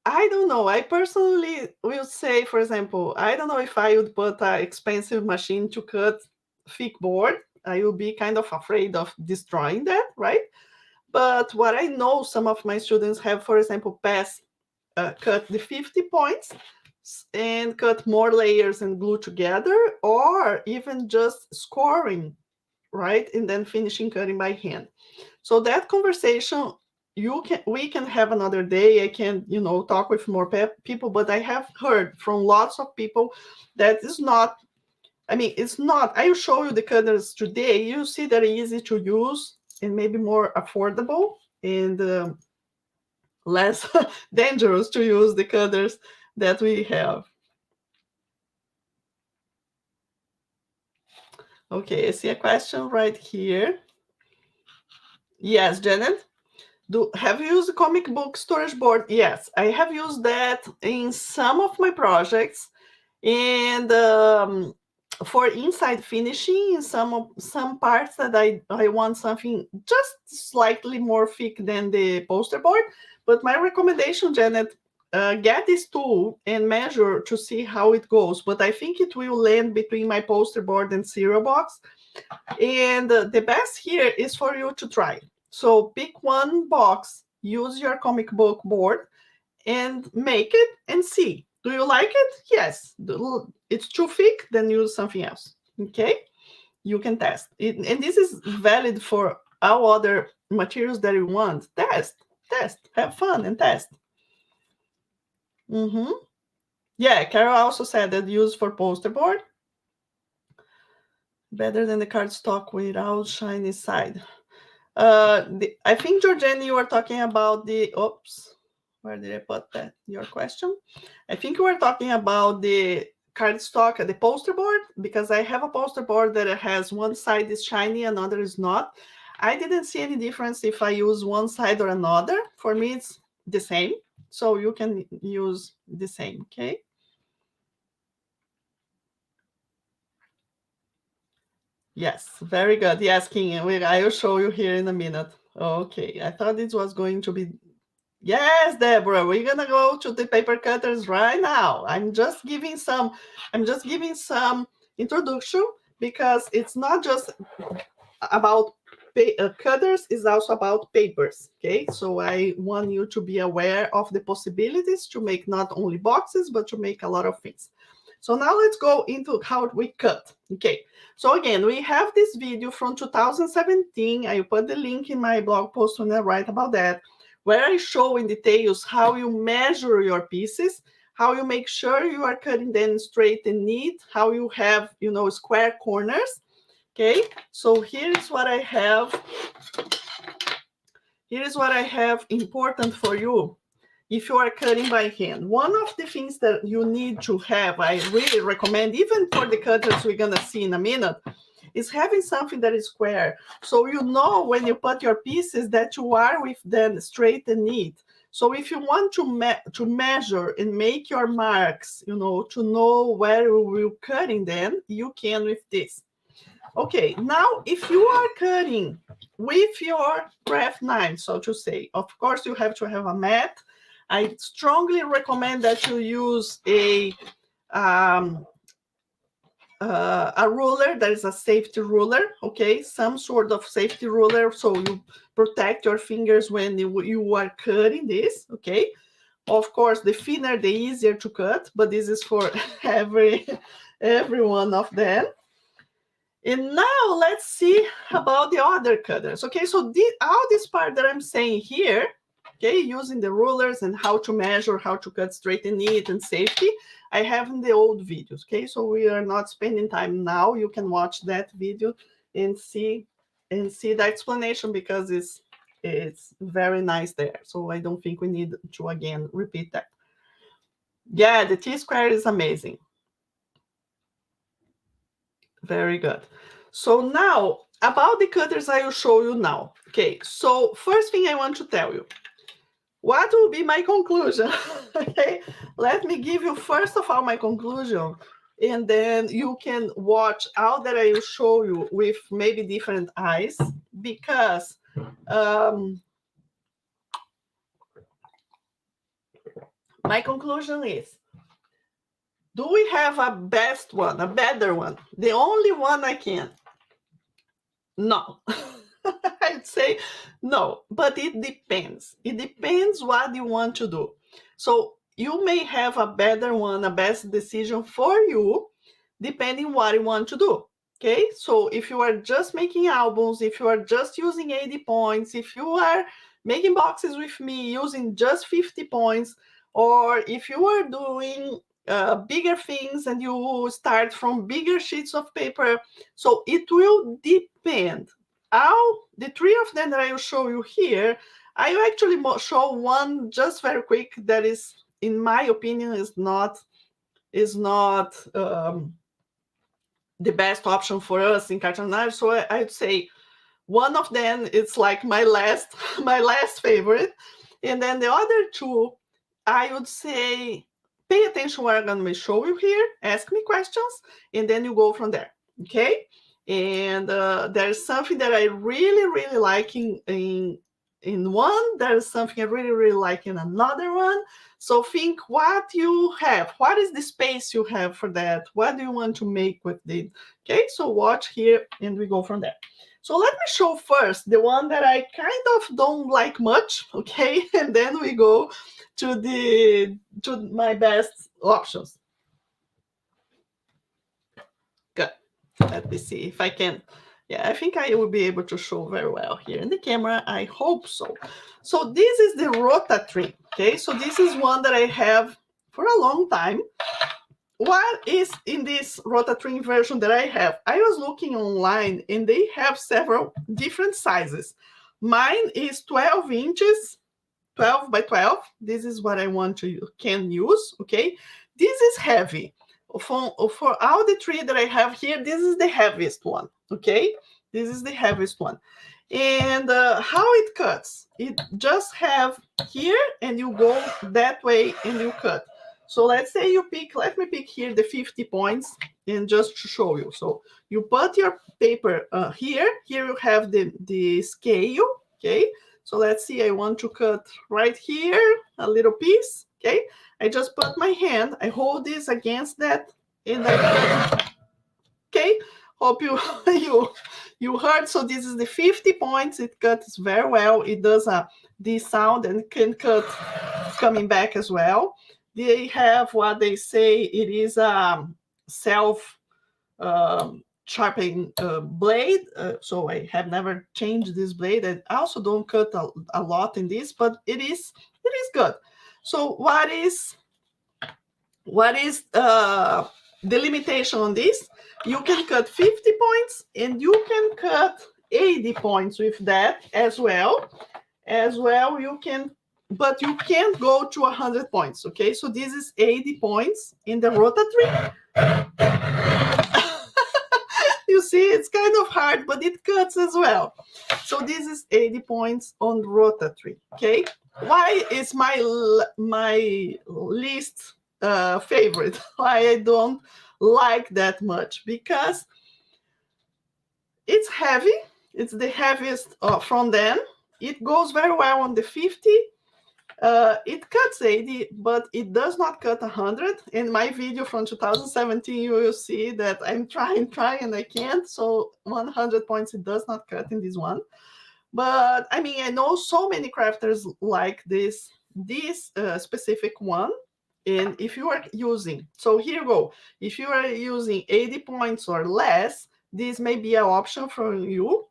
I don't know. I personally will say, for example, I don't know if I would put an expensive machine to cut thick board. I will be kind of afraid of destroying that, right? But what I know some of my students have, for example, cut the 50 points and cut more layers and glue together, or even just scoring, right? And then finishing cutting by hand. So that conversation we can have another day. I can talk with more people, but I have heard from lots of people that is not, I mean, it's not. I will show you the cutters today. You see they're easy to use and maybe more affordable and less dangerous to use the cutters that we have. Okay, I see a question right here. Yes, Janet. Have you used a comic book storage board? Yes, I have used that in some of my projects, and for inside finishing in some parts that I want something just slightly more thick than the poster board. But my recommendation, Janet, get this tool and measure to see how it goes. But I think it will land between my poster board and cereal box. And the best here is for you to try. So pick one box, use your comic book board, and make it and see. Do you like it? Yes. It's too thick, then use something else. Okay? You can test it. And this is valid for all other materials that you want. Test, have fun and test. Mm-hmm. Yeah, Carol also said that use for poster board. Better than the cardstock without shiny side. I think, Georgiana, you were talking about the, oops, where did I put that? Your question? I think you were talking about the cardstock, the poster board, because I have a poster board that has one side is shiny, another is not. I didn't see any difference if I use one side or another. For me, it's the same. So you can use the same, okay? Yes, very good. Yes, King, I will show you here in a minute. Okay, I thought it was going to be. Yes, Deborah, we're gonna go to the paper cutters right now. I'm just giving some introduction, because it's not just about cutters, it's also about papers. Okay, so I want you to be aware of the possibilities to make not only boxes, but to make a lot of things. So now let's go into how we cut. Okay, so again, we have this video from 2017. I put the link in my blog post when I write about that, where I show in details how you measure your pieces, how you make sure you are cutting them straight and neat, how you have, square corners. Okay, so here's what I have. Here is what I have important for you. If you are cutting by hand, one of the things that you need to have, I really recommend, even for the cutters we're gonna see in a minute, is having something that is square. So you know when you put your pieces that you are with them straight and neat. So if you want to measure and make your marks, to know where you will cutting them, you can with this. Okay, now if you are cutting with your craft knife, so to say, of course you have to have a mat. I strongly recommend that you use a ruler that is a safety ruler, okay, some sort of safety ruler, so you protect your fingers when you are cutting this, okay. Of course, the thinner, the easier to cut, but this is for every one of them. And now let's see about the other cutters. Okay, so all this part that I'm saying here, okay, using the rulers and how to measure, how to cut straight and neat and safety, I have in the old videos. Okay, so we are not spending time now. You can watch that video and see the explanation, because it's very nice there. So I don't think we need to again repeat that. Yeah, the T-square is amazing. Very good. So now about the cutters, I will show you now. Okay, so first thing I want to tell you, what will be my conclusion? Okay, let me give you first of all my conclusion, and then you can watch all that I will show you with maybe different eyes, because My conclusion is, do we have a best one, a better one? The only one I can? No. I'd say no, but it depends. It depends what you want to do. So you may have a better one, a best decision for you, depending what you want to do. Okay, so if you are just making albums, if you are just using 80 points, if you are making boxes with me using just 50 points, or if you are doing bigger things and you start from bigger sheets of paper, so it will depend. The three of them that I will show you here, I will actually show one just very quick that is, in my opinion, is not the best option for us in cartonage. So I'd say one of them is like my last my last favorite, and then the other two, I would say pay attention what I'm going to show you here, ask me questions, and then you go from there. Okay, and there's something that I really like in one, there's something I really like in another one. So think what you have, what is the space you have for that, what do you want to make with it. Okay, so watch here and we go from there. So let me show first the one that I kind of don't like much, okay, and then we go to my best options. Good. Let me see if I can. Yeah, I think I will be able to show very well here in the camera. I hope so. So this is the rotary. Okay, so this is one that I have for a long time. What is in this rotary version that I have? I was looking online and they have several different sizes. Mine is 12 inches, 12 by 12. This is what I can use, okay? This is heavy. For all the three that I have here, this is the heaviest one, okay? This is the heaviest one. And how it cuts, it just have here and you go that way and you cut. So let's say you pick, let me pick here the 50 points and just to show you. So you put your paper here you have the scale, okay? So let's see, I want to cut right here, a little piece, okay? I just put my hand, I hold this against that, and I cut. Okay, hope you heard. So this is the 50 points, it cuts very well. It does this sound and can cut coming back as well. They have what they say it is a self sharpening blade. So I have never changed this blade. I also don't cut a lot in this, but it is good. So what is the limitation on this? You can cut 50 points and you can cut 80 points with that as well. You can, but you can't go to 100 points, okay? So this is 80 points in the rotary. You see, it's kind of hard, but it cuts as well. So this is 80 points on rotary, okay? Why is my least favorite? Why I don't like that much? Because it's heavy. It's the heaviest from them. It goes very well on the 50. It cuts 80, but it does not cut 100. In my video from 2017, you will see that I'm trying, and I can't. So 100 points, it does not cut in this one. But I mean, I know so many crafters like this specific one. And if you are using, so here you go. If you are using 80 points or less, this may be an option for you.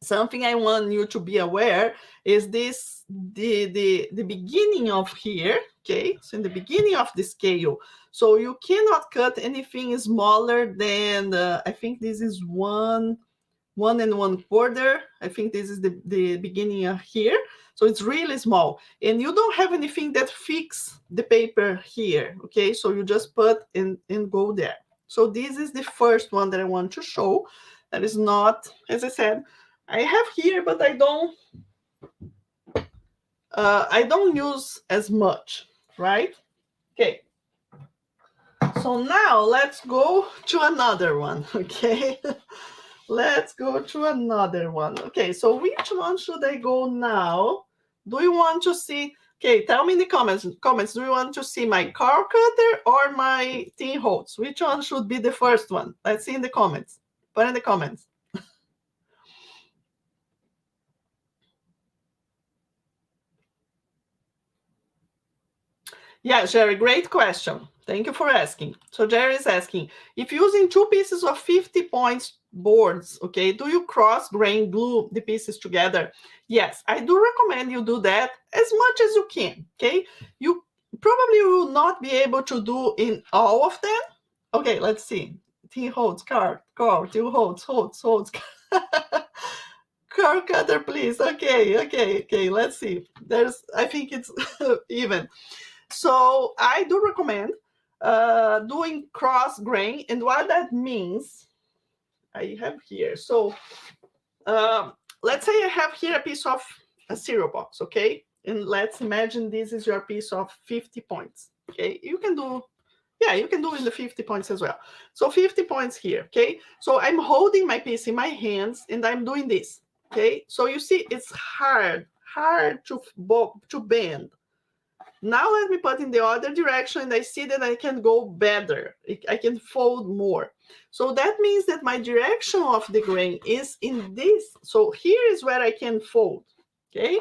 Something I want you to be aware is this, the beginning of here, okay? So in the beginning of the scale, so you cannot cut anything smaller than, I think this is 1 1¼ I think this is the beginning of here. So it's really small. And you don't have anything that fix the paper here, okay? So you just put and go there. So this is the first one that I want to show. That is not, as I said, I have here, but I don't use as much, right? Okay. So now let's go to another one, okay? Let's go to another one. Okay, so which one should I go now? Do you want to see? Okay, tell me in the comments. Do you want to see my car cutter or my tin hose? Which one should be the first one? Let's see in the comments. Put in the comments. Yeah, Jerry, great question. Thank you for asking. So Jerry is asking, if using 2 pieces of 50 points boards, okay, do you cross grain glue the pieces together? Yes, I do recommend you do that as much as you can, okay? You probably will not be able to do in all of them. Okay, let's see. Tin holds, car, tin holds. Car cutter, please. Okay. Let's see. I think it's even. So I do recommend doing cross grain, and what that means, I have here. So let's say I have here a piece of a cereal box, okay? And let's imagine this is your piece of 50 points, okay? You can do in the 50 points as well. So 50 points here, okay? So I'm holding my piece in my hands and I'm doing this, okay? So you see, it's hard to bend. Now let me put in the other direction and I see that I can go better. I can fold more. So that means that my direction of the grain is in this. So here is where I can fold, okay?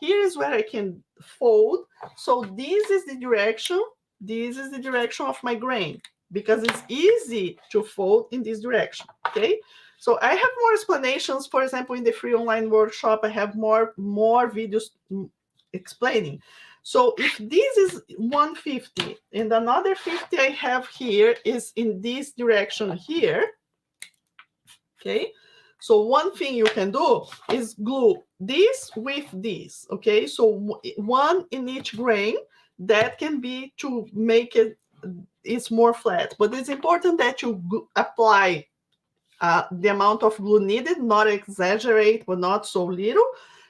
Here is where I can fold. So this is the direction. This is the direction of my grain because it's easy to fold in this direction, okay? So I have more explanations. For example, in the free online workshop, I have more videos explaining. So if this is 150 and another 50 I have here is in this direction here, okay? So one thing you can do is glue this with this, okay? So one in each grain, that can be to make it's more flat. But it's important that you apply the amount of glue needed, not exaggerate, but not so little.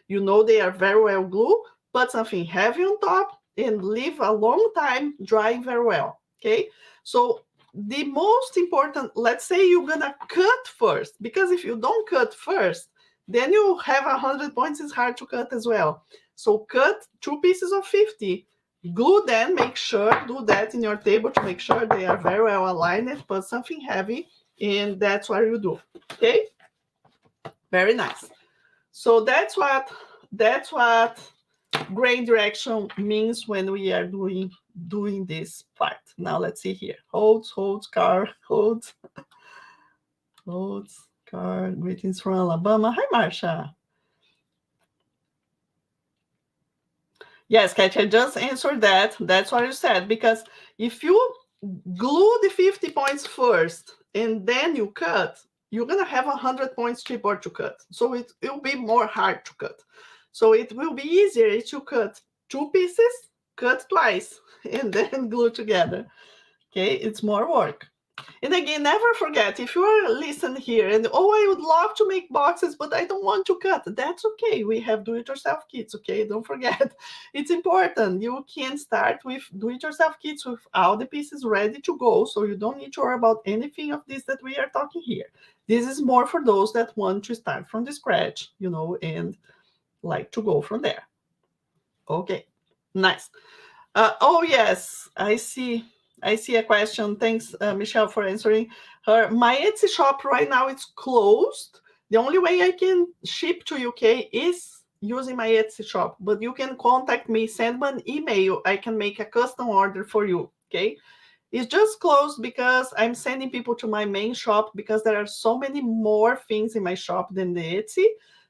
You know they are very well glued. Put something heavy on top and leave a long time drying very well, okay? So the most important, let's say you're gonna cut first, because if you don't cut first, then you have 100 points, it's hard to cut as well. So cut 2 pieces of 50, glue them, make sure, do that in your table to make sure they are very well aligned, put something heavy, and that's what you do, okay? Very nice. So that's what grain direction means when we are doing this part. Now let's see here. Holds, car, holds, car. Greetings from Alabama. Hi, Marsha. Yes, Katia, I just answered that. That's what you said. Because if you glue the 50 points first and then you cut, you're going to have 100 points chipboard to cut. So it will be more hard to cut. So it will be easier if you cut 2 pieces, cut twice, and then glue together. Okay, it's more work. And again, never forget, if you are listening here and, oh, I would love to make boxes, but I don't want to cut, that's okay. We have do-it-yourself kits, okay? Don't forget. It's important. You can start with do-it-yourself kits with all the pieces ready to go, so you don't need to worry about anything of this that we are talking here. This is more for those that want to start from the scratch, you know, and like to go from there. Okay, nice. Oh, yes, I see a question. Thanks, Michelle, for answering her. My Etsy shop right now it's closed. The only way I can ship to UK is using my Etsy shop, but you can contact me, send me an email. I can make a custom order for you, okay? It's just closed because I'm sending people to my main shop because there are so many more things in my shop than the Etsy.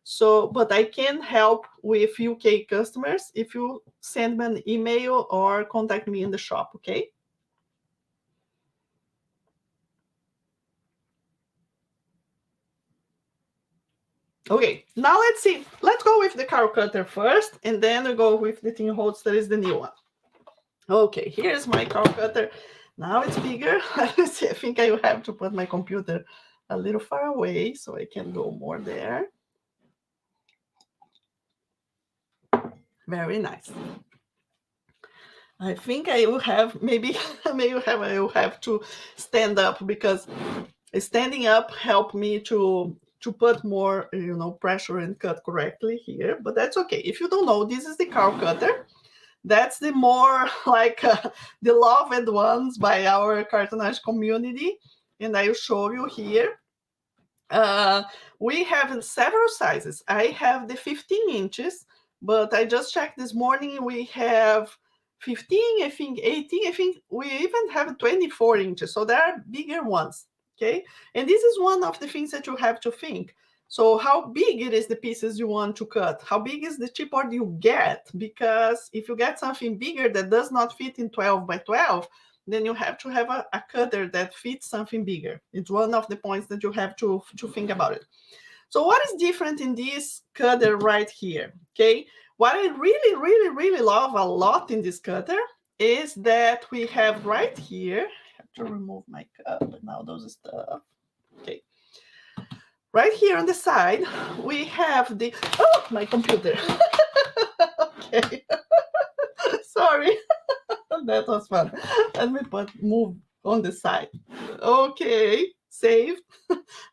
So, but I can help with UK customers if you send me an email or contact me in the shop, okay? Okay, now let's see. Let's go with the car cutter first, and then we go with the tin holds. That is the new one. Okay, here's my car cutter. Now it's bigger. Let's see, I think I will have to put my computer a little far away so I can go more there. Very nice. I think I will have I will have to stand up because standing up helped me to put more, you know, pressure and cut correctly here. But that's okay. If you don't know, this is the car cutter. That's the more like the loved ones by our cartonage community. And I will show you here. We have several sizes. I have the 15 inches, but I just checked this morning. We have 15, I think 18, I think we even have 24 inches. So there are bigger ones. Okay. And this is one of the things that you have to think. So how big it is the pieces you want to cut? How big is the chipboard you get? Because if you get something bigger that does not fit in 12 by 12, then you have to have a cutter that fits something bigger. It's one of the points that you have to think about it. So what is different in this cutter right here? Okay, what I really, really, really love a lot in this cutter is that we have right here, I have to remove my cup and all those stuff. Okay. Right here on the side, we have the, oh, my computer. Okay. Sorry. That was fun. Let me move on the side. Okay, saved.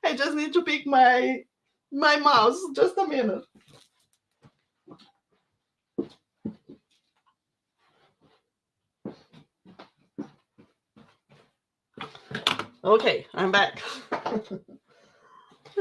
I just need to pick my mouse. Just a minute. Okay, I'm back.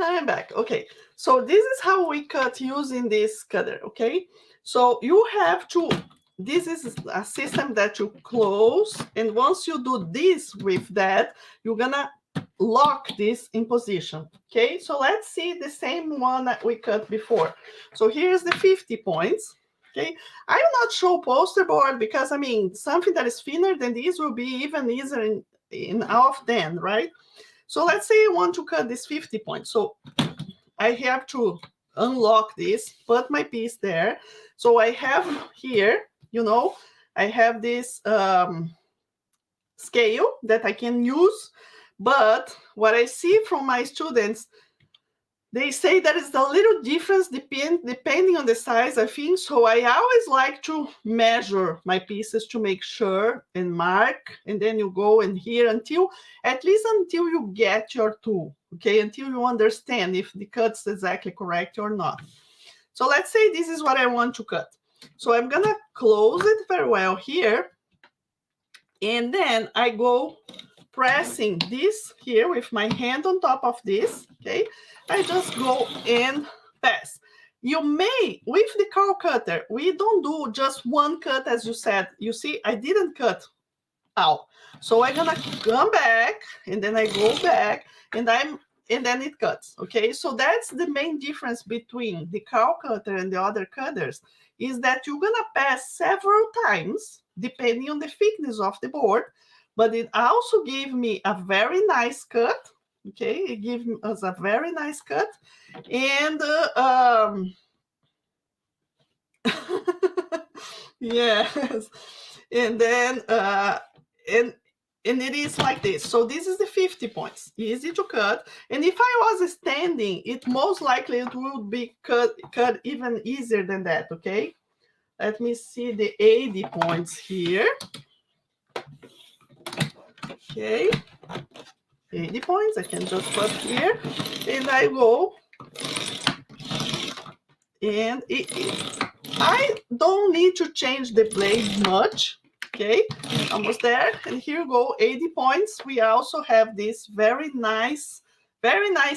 I'm back. Okay, so this is how we cut using this cutter. Okay, so you have to, this is a system that you close, and once you do this with that, you're gonna lock this in position. Okay, so let's see the same one that we cut before. So here's the 50 points. Okay, I will not show poster board because I mean something that is thinner than this will be even easier in off then, right? So let's say I want to cut this 50 points. So I have to unlock this, put my piece there. So I have here, you know, I have this scale that I can use. But what I see from my students, they say there is a little difference depending on the size, I think. So I always like to measure my pieces to make sure and mark. And then you go in here at least until you get your tool, okay? Until you understand if the cut's exactly correct or not. So let's say this is what I want to cut. So I'm gonna close it very well here. And then I go pressing this here with my hand on top of this, okay? I just go and pass. You may, with the curl cutter, we don't do just one cut as you said. You see, I didn't cut out. So I'm gonna come back and then I go back and then it cuts, okay? So that's the main difference between the curl cutter and the other cutters is that you're gonna pass several times depending on the thickness of the board, but it also gave me a very nice cut. Okay, it gives us a very nice cut, and yes, and then and it is like this. So this is the 50 points, easy to cut. And if I was standing, it most likely it would be cut even easier than that. Okay, let me see the 80 points here. Okay, 80 points, I can just put here, and I go, and I don't need to change the blade much, okay, almost there, and here you go, 80 points. We also have this very nice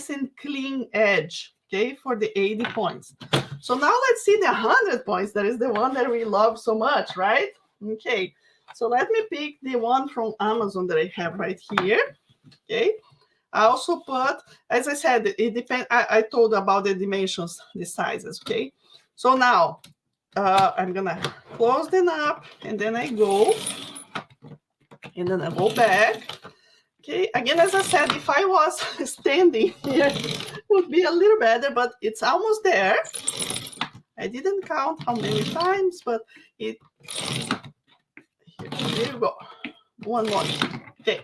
and clean edge, okay, for the 80 points. So now let's see the 100 points, that is the one that we love so much, right? Okay, so let me pick the one from Amazon that I have right here. Okay, I also put, as I said, it depends. I told about the dimensions, the sizes. Okay, so now I'm gonna close them up and then I go and then I go back. Okay, again, as I said, if I was standing here, it would be a little better, but it's almost there. I didn't count how many times, but here you go. One more. Okay.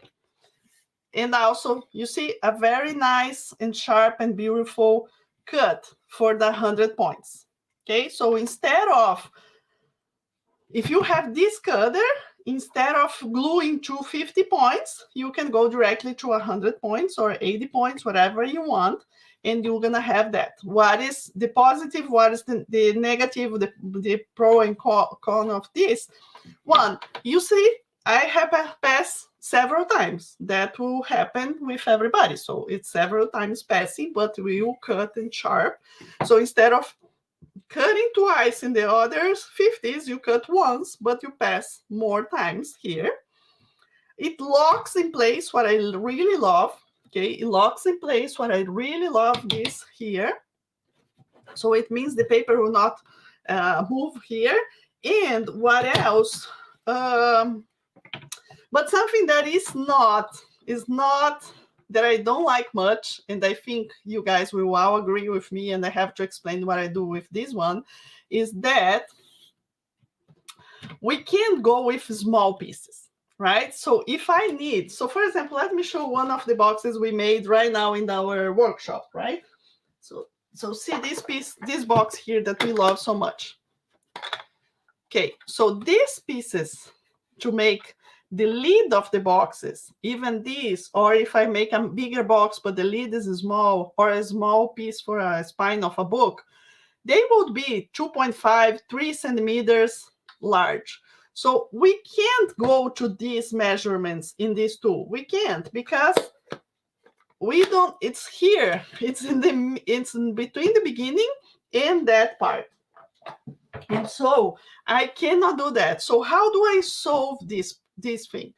And also, you see a very nice and sharp and beautiful cut for the 100 points. Okay, so instead of, if you have this cutter, instead of gluing to 50 points, you can go directly to 100 points or 80 points, whatever you want, and you're gonna have that. What is the positive? What is the negative, the pro and con of this? One, you see, I have passed several times. That will happen with everybody. So it's several times passing, but we will cut and sharp. So instead of cutting twice in the others 50s, you cut once, but you pass more times here. It locks in place what I really love. Okay, it locks in place what I really love this here. So it means the paper will not move here. And what else? But something that is not that I don't like much, and I think you guys will all agree with me, and I have to explain what I do with this one, is that we can't go with small pieces, right? So if I need, so for example, let me show one of the boxes we made right now in our workshop, right? So see this piece, this box here that we love so much. Okay, so these pieces to make the lid of the boxes, even these, or if I make a bigger box but the lid is small, or a small piece for a spine of a book, they would be 2.5, 3 centimeters large. So we can't go to these measurements in this tool. We can't, because we don't, it's here. It's in between the beginning and that part. And so I cannot do that. So how do I solve this thing?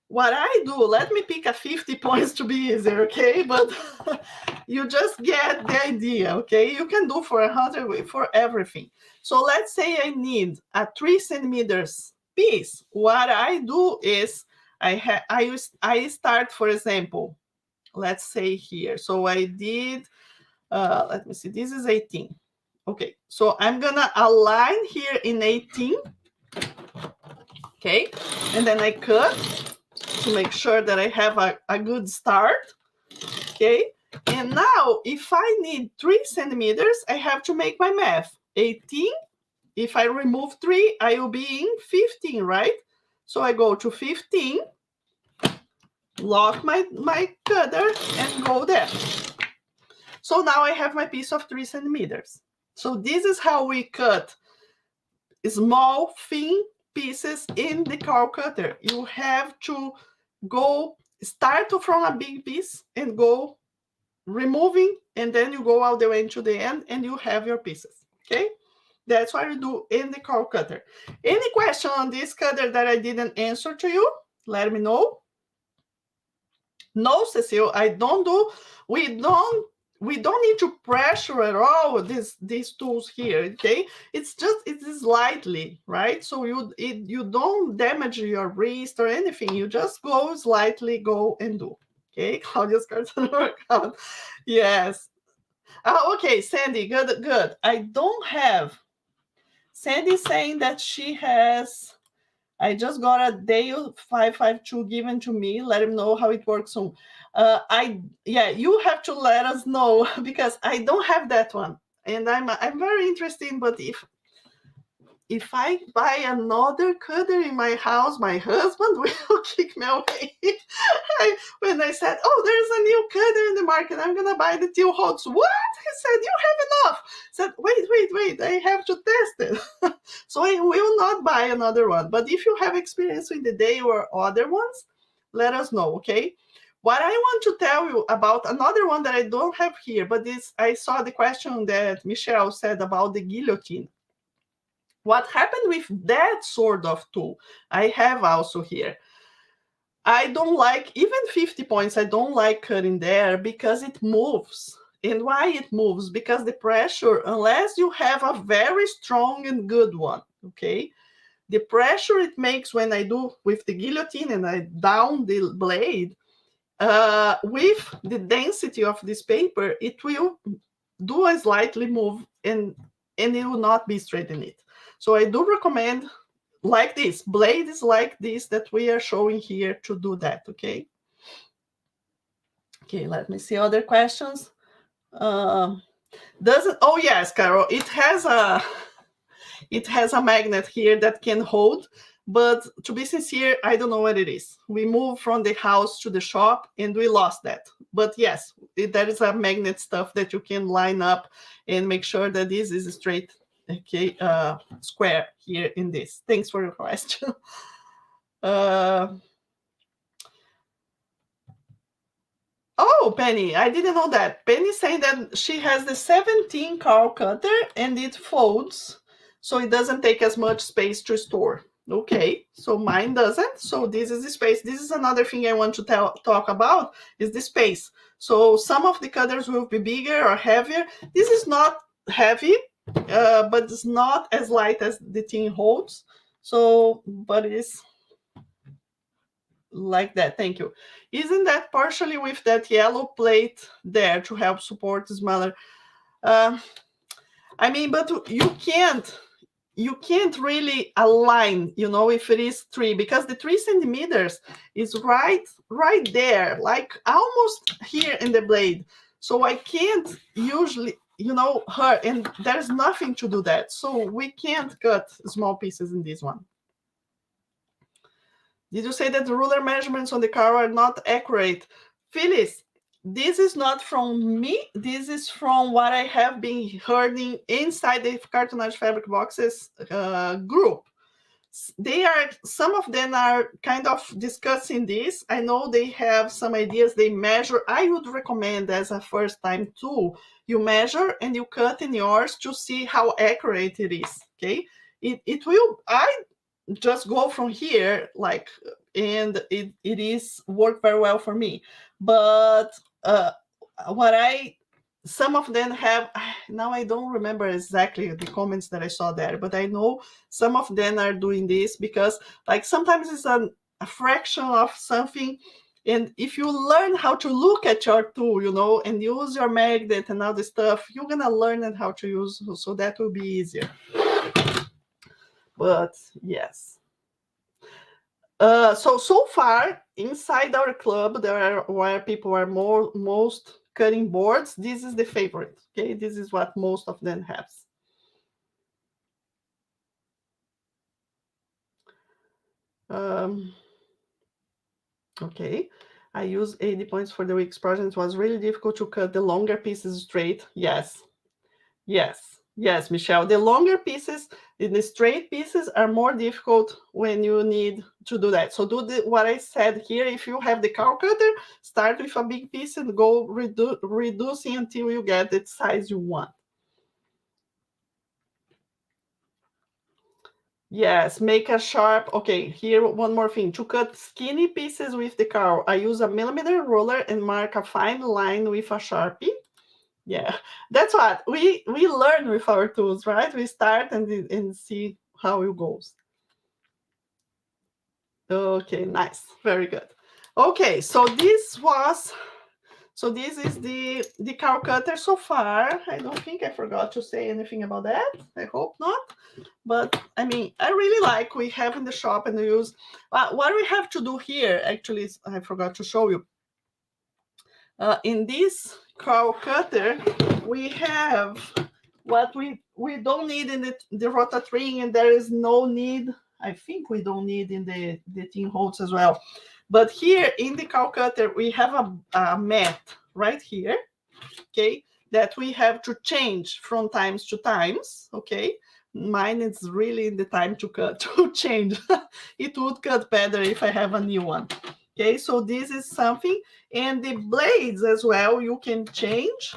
What I do, let me pick a 50 points to be easier, okay? But you just get the idea, okay? You can do for 100 for everything. So let's say I need a 3 centimeters piece. What I do is I start, for example, let's say here. So I did, let me see, this is 18. Okay, so I'm gonna align here in 18, okay? And then I cut to make sure that I have a good start, okay? And now, if I need 3 centimeters, I have to make my math. 18, if I remove 3, I will be in 15, right? So I go to 15, lock my cutter, and go there. So now I have my piece of 3 centimeters. So this is how we cut small, thin pieces in the car cutter. You have to go, start from a big piece and go removing, and then you go all the way to the end and you have your pieces, okay? That's what you do in the car cutter. Any question on this cutter that I didn't answer to you? Let me know. No, Cecile, I don't do, we don't need to pressure at all these tools here, okay? It's just, it is lightly, right? So you don't damage your wrist or anything. You just go slightly, go and do, okay? Claudia's carton workout. Yes. Okay, Sandy, good. I don't have, Sandy saying that she has, I just got a Dale 552 given to me. Let him know how it works soon. Yeah, you have to let us know because I don't have that one, and I'm very interested. But if I buy another cutter in my house, my husband will kick me away. When I said, "Oh, there's a new cutter in the market, I'm gonna buy the 2 holds." What? He said, "You have enough." I said, wait, I have to test it. So I will not buy another one. But if you have experience with the Day or other ones, let us know, okay? What I want to tell you about another one that I don't have here, but this, I saw the question that Michelle said about the guillotine. What happened with that sort of tool, I have also here. I don't like, even 50 points, I don't like cutting there because it moves. And why it moves? Because the pressure, unless you have a very strong and good one, okay? The pressure it makes when I do with the guillotine and I down the blade, with the density of this paper, it will do a slightly move and it will not be straight in it. So I do recommend like this, blades like this that we are showing here to do that, okay? Okay, let me see other questions. Oh yes, Carol, it has a magnet here that can hold But to be sincere, I don't know what it is. We moved from the house to the shop and we lost that. But yes, there is a magnet stuff that you can line up and make sure that this is straight, okay, square here in this. Thanks for your question. Oh, Penny, I didn't know that. Penny saying that she has the 17 carl cutter and it folds, so it doesn't take as much space to store. Okay, so mine doesn't. So this is the space. This is another thing I want to talk about is the space. So some of the cutters will be bigger or heavier. This is not heavy, but it's not as light as the tin holds. So, but it's like that. Thank you. Isn't that partially with that yellow plate there to help support the smaller? I mean, but you can't really align, you know, if it is 3, because the 3 centimeters is right there, like almost here in the blade. So I can't usually, you know, hurt, and there's nothing to do that. So we can't cut small pieces in this one. Did you say that the ruler measurements on the car are not accurate? Phyllis, this is not from me. This is from what I have been hearing inside the cartonage fabric boxes group. Some of them are kind of discussing this. I know they have some ideas. They measure. I would recommend as a first time tool, you measure and you cut in yours to see how accurate it is. Okay. It will, I just go from here, like, and it is work very well for me. But some of them have, now I don't remember exactly the comments that I saw there, but I know some of them are doing this because, like, sometimes it's a fraction of something, and if you learn how to look at your tool, you know, and use your magnet and all this stuff, you're gonna learn how to use, so that will be easier. But yes. So far inside our club, there are where people are most cutting boards. This is the favorite. Okay, this is what most of them have. Okay, I used 80 points for the week's project. It was really difficult to cut the longer pieces straight. Yes, Michelle. The longer pieces, the straight pieces are more difficult when you need to do that. So do what I said here. If you have the carl cutter, start with a big piece and go reducing until you get the size you want. Yes, make a sharp. Okay, here one more thing. To cut skinny pieces with the carl, I use a millimeter ruler and mark a fine line with a Sharpie. Yeah, that's what we learn with our tools, right? We start and see how it goes. Okay, nice, very good. Okay, so this is the carl cutter so far. I don't think I forgot to say anything about that. I hope not. But I mean, I really like we have in the shop and use. What we have to do here, actually, I forgot to show you. In this carl cutter, we have what we don't need in the rotary, and there is no need, I think we don't need in the tin holds as well. But here in the carl cutter, we have a mat right here, okay, that we have to change from times to times, okay. Mine is really in the time to cut to change. It would cut better if I have a new one. Okay, so this is something, and the blades as well, you can change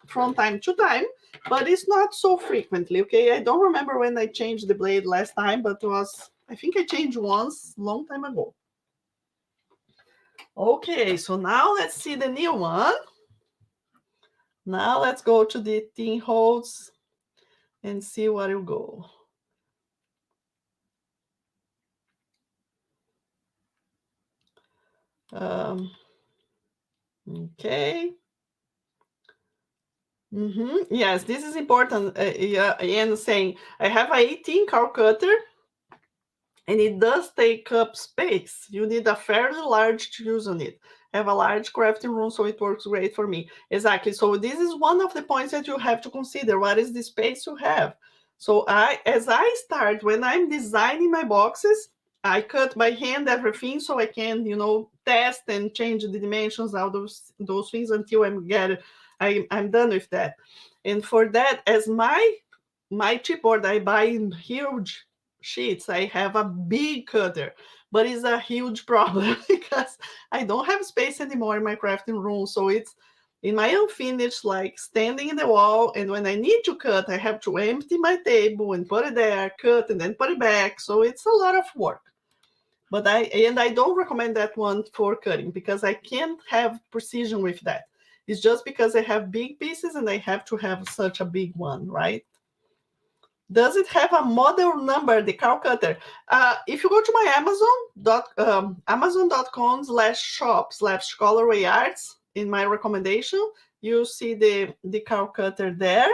from time to time, but it's not so frequently, okay? I don't remember when I changed the blade last time, but I think I changed once long time ago. Okay, so now let's see the new one. Now let's go to the tin holds and see what will go. Okay. Yes, this is important. Ian saying, I have a 18 carl cutter, and it does take up space. You need a fairly large to use on it. I have a large crafting room, so it works great for me. Exactly. So this is one of the points that you have to consider. What is the space you have? So as I start, when I'm designing my boxes, I cut by hand everything so I can, you know, test and change the dimensions, all those things until I'm done with that. And for that, as my chipboard, I buy in huge sheets. I have a big cutter, but it's a huge problem because I don't have space anymore in my crafting room. So it's in my unfinished, like standing in the wall. And when I need to cut, I have to empty my table and put it there, cut, and then put it back. So it's a lot of work. But I don't recommend that one for cutting because I can't have precision with that. It's just because I have big pieces and I have to have such a big one, right? Does it have a model number, the cow cutter? If you go to my amazon.com/shop/colorway arts, in my recommendation, you see the cow cutter there.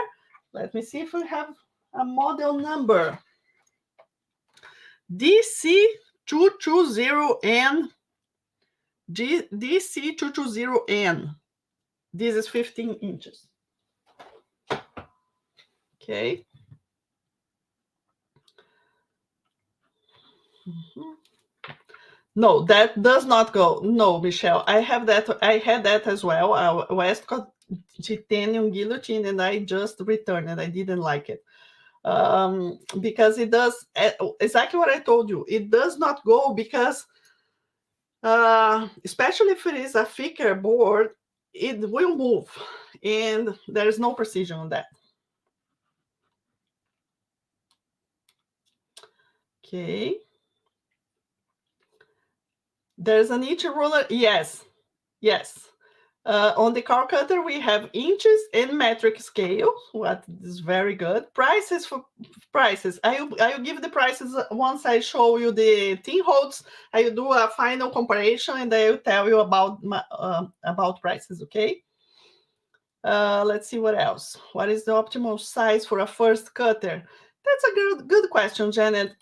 Let me see if we have a model number. DC220N. DC220N. This is 15 inches. Okay. No, that does not go. No, Michelle, I have that. I had that as well. Westcott titanium guillotine, and I just returned it. I didn't like it because it does exactly what I told you. It does not go because, especially if it is a thicker board, it will move, and there is no precision on that. Okay. There's an inch ruler. Yes. On the car cutter, we have inches and metric scale. What is very good. Prices. I will give the prices once I show you the tin holds. I will do a final comparison and I will tell you about prices. Okay. Let's see what else. What is the optimal size for a first cutter? That's a good question, Janet.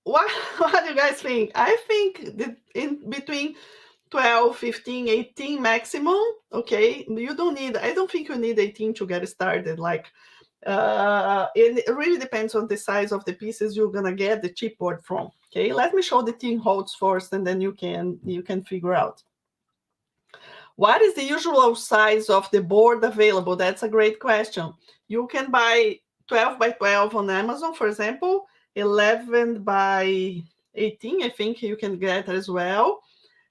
What do you guys think? I think that in between 12, 15, 18 maximum. Okay. I don't think you need 18 to get started. Like, it really depends on the size of the pieces you're gonna get the chipboard from. Okay. Let me show the tin holds first, and then you can figure out. What is the usual size of the board available? That's a great question. You can buy 12 by 12 on Amazon, for example, 11 by 18, I think you can get as well.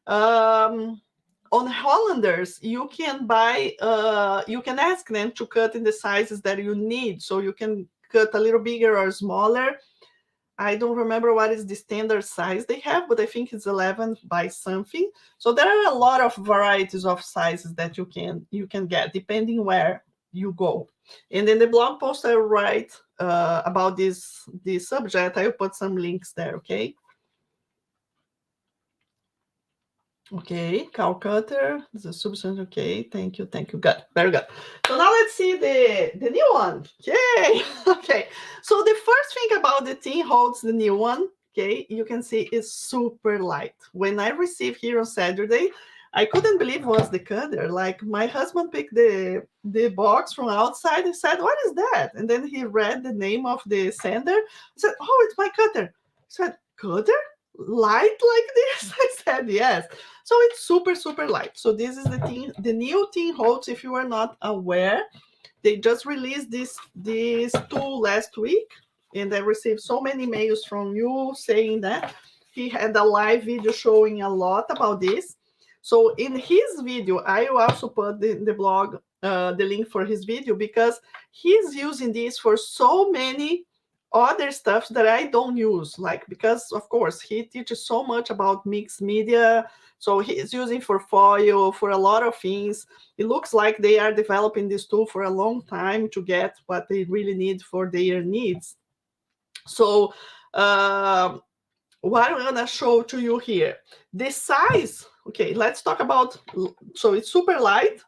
On Hollanders, you can buy, you can ask them to cut in the sizes that you need. So you can cut a little bigger or smaller. I don't remember what is the standard size they have, but I think it's 11 by something. So there are a lot of varieties of sizes that you can get depending where you go. And in the blog post I write about this subject, I will put some links there. Okay. Okay, cow cutter, the substance. Okay, thank you. Good, very good. So now let's see the new one. Yay! Okay, so the first thing about the tin holds, the new one, okay, you can see is super light. When I received here on Saturday, I couldn't believe it was the cutter. Like, my husband picked the box from outside and said, "What is that?" And then he read the name of the sender. I said, "Oh, it's my cutter." He said, "Cutter? Light like this?" I said, "Yes." So it's super light. So this is the new tin holds. If you are not aware, they just released this tool last week, and I received so many mails from you saying that he had a live video showing a lot about this. So in his video, I will also put the blog the link for his video, because he's using this for so many other stuff that I don't use, like, because of course he teaches so much about mixed media, so he's using for foil, for a lot of things. It looks like they are developing this tool for a long time to get what they really need for their needs. So what I'm gonna show to you here, the size. Okay, let's talk about, so it's super light.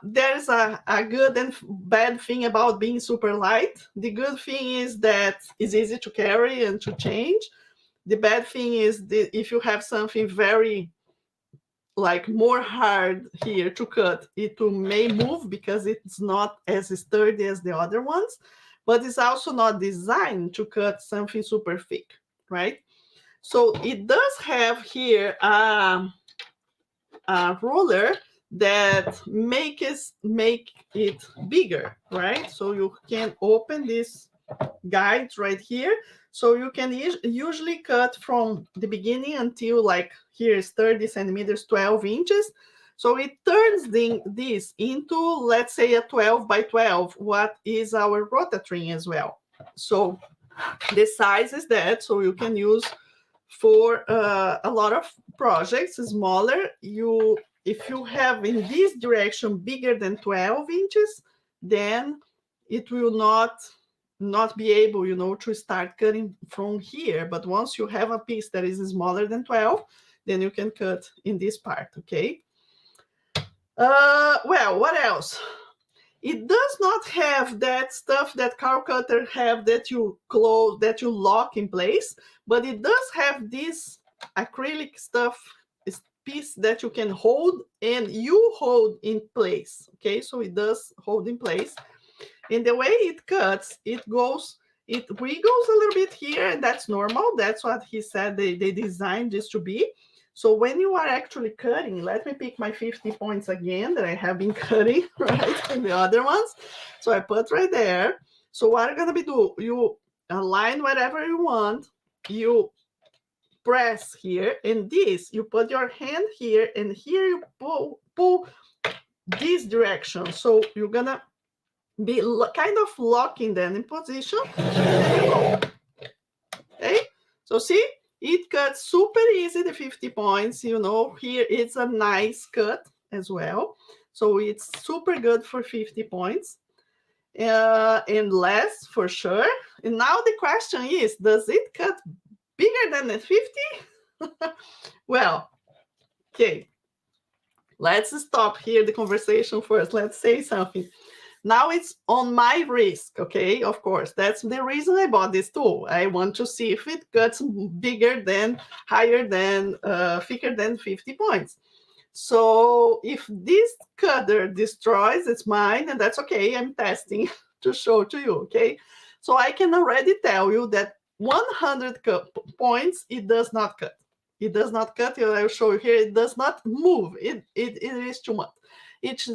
There's a good and bad thing about being super light. The good thing is that it's easy to carry and to change. The bad thing is if you have something very, like, more hard here to cut, it may move because it's not as sturdy as the other ones. but it's also not designed to cut something super thick, right? So it does have here a ruler that make it bigger, right? So you can open this guide right here. So you can usually cut from the beginning until like here is 30 centimeters, 12 inches. So it turns this into, let's say, a 12 by 12, what is our rotary as well. So the size is that, so you can use for a lot of projects, smaller. If you have in this direction bigger than 12 inches, then it will not be able, to start cutting from here. But once you have a piece that is smaller than 12, then you can cut in this part, okay? Well, what else? It does not have that stuff that car cutter have that you close, that you lock in place, but it does have this acrylic stuff, this piece that you can hold and you hold in place. Okay, so it does hold in place. And the way it cuts, it wiggles a little bit here, and that's normal. That's what he said they designed this to be. So when you are actually cutting, let me pick my 50 points again that I have been cutting, right, and the other ones. So I put right there. So what I'm gonna be do, you align whatever you want, you press here, and this, you put your hand here, and here you pull this direction. So you're gonna be kind of locking them in position. There you go. Okay, so see, it cuts super easy, the 50 points. Here it's a nice cut as well. So it's super good for 50 points. And less for sure. And now the question is, does it cut bigger than the 50? Well, okay. Let's stop here the conversation first. Let's say something. Now it's on my risk, okay? Of course, that's the reason I bought this tool. I want to see if it cuts bigger than, higher than, thicker than 50 points. So if this cutter destroys, it's mine, and that's okay. I'm testing to show to you, okay? So I can already tell you that 100 points, it does not cut. It does not cut. I'll show you here. It does not move. It is too much. It's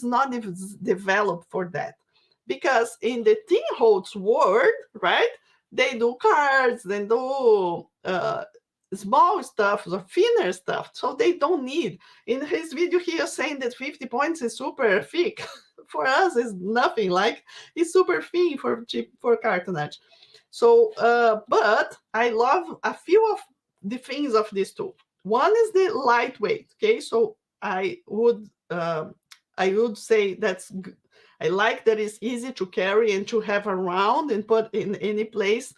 not developed for that, because in the Tim Holtz world, right, they do cards, they do small stuff or thinner stuff, so they don't need. In his video he is saying that 50 points is super thick. For us it's nothing, like it's super thin for cartonage. So but I love a few of the things of this tool. One is the lightweight, okay? So I would say I like that it's easy to carry and to have around and put in any place,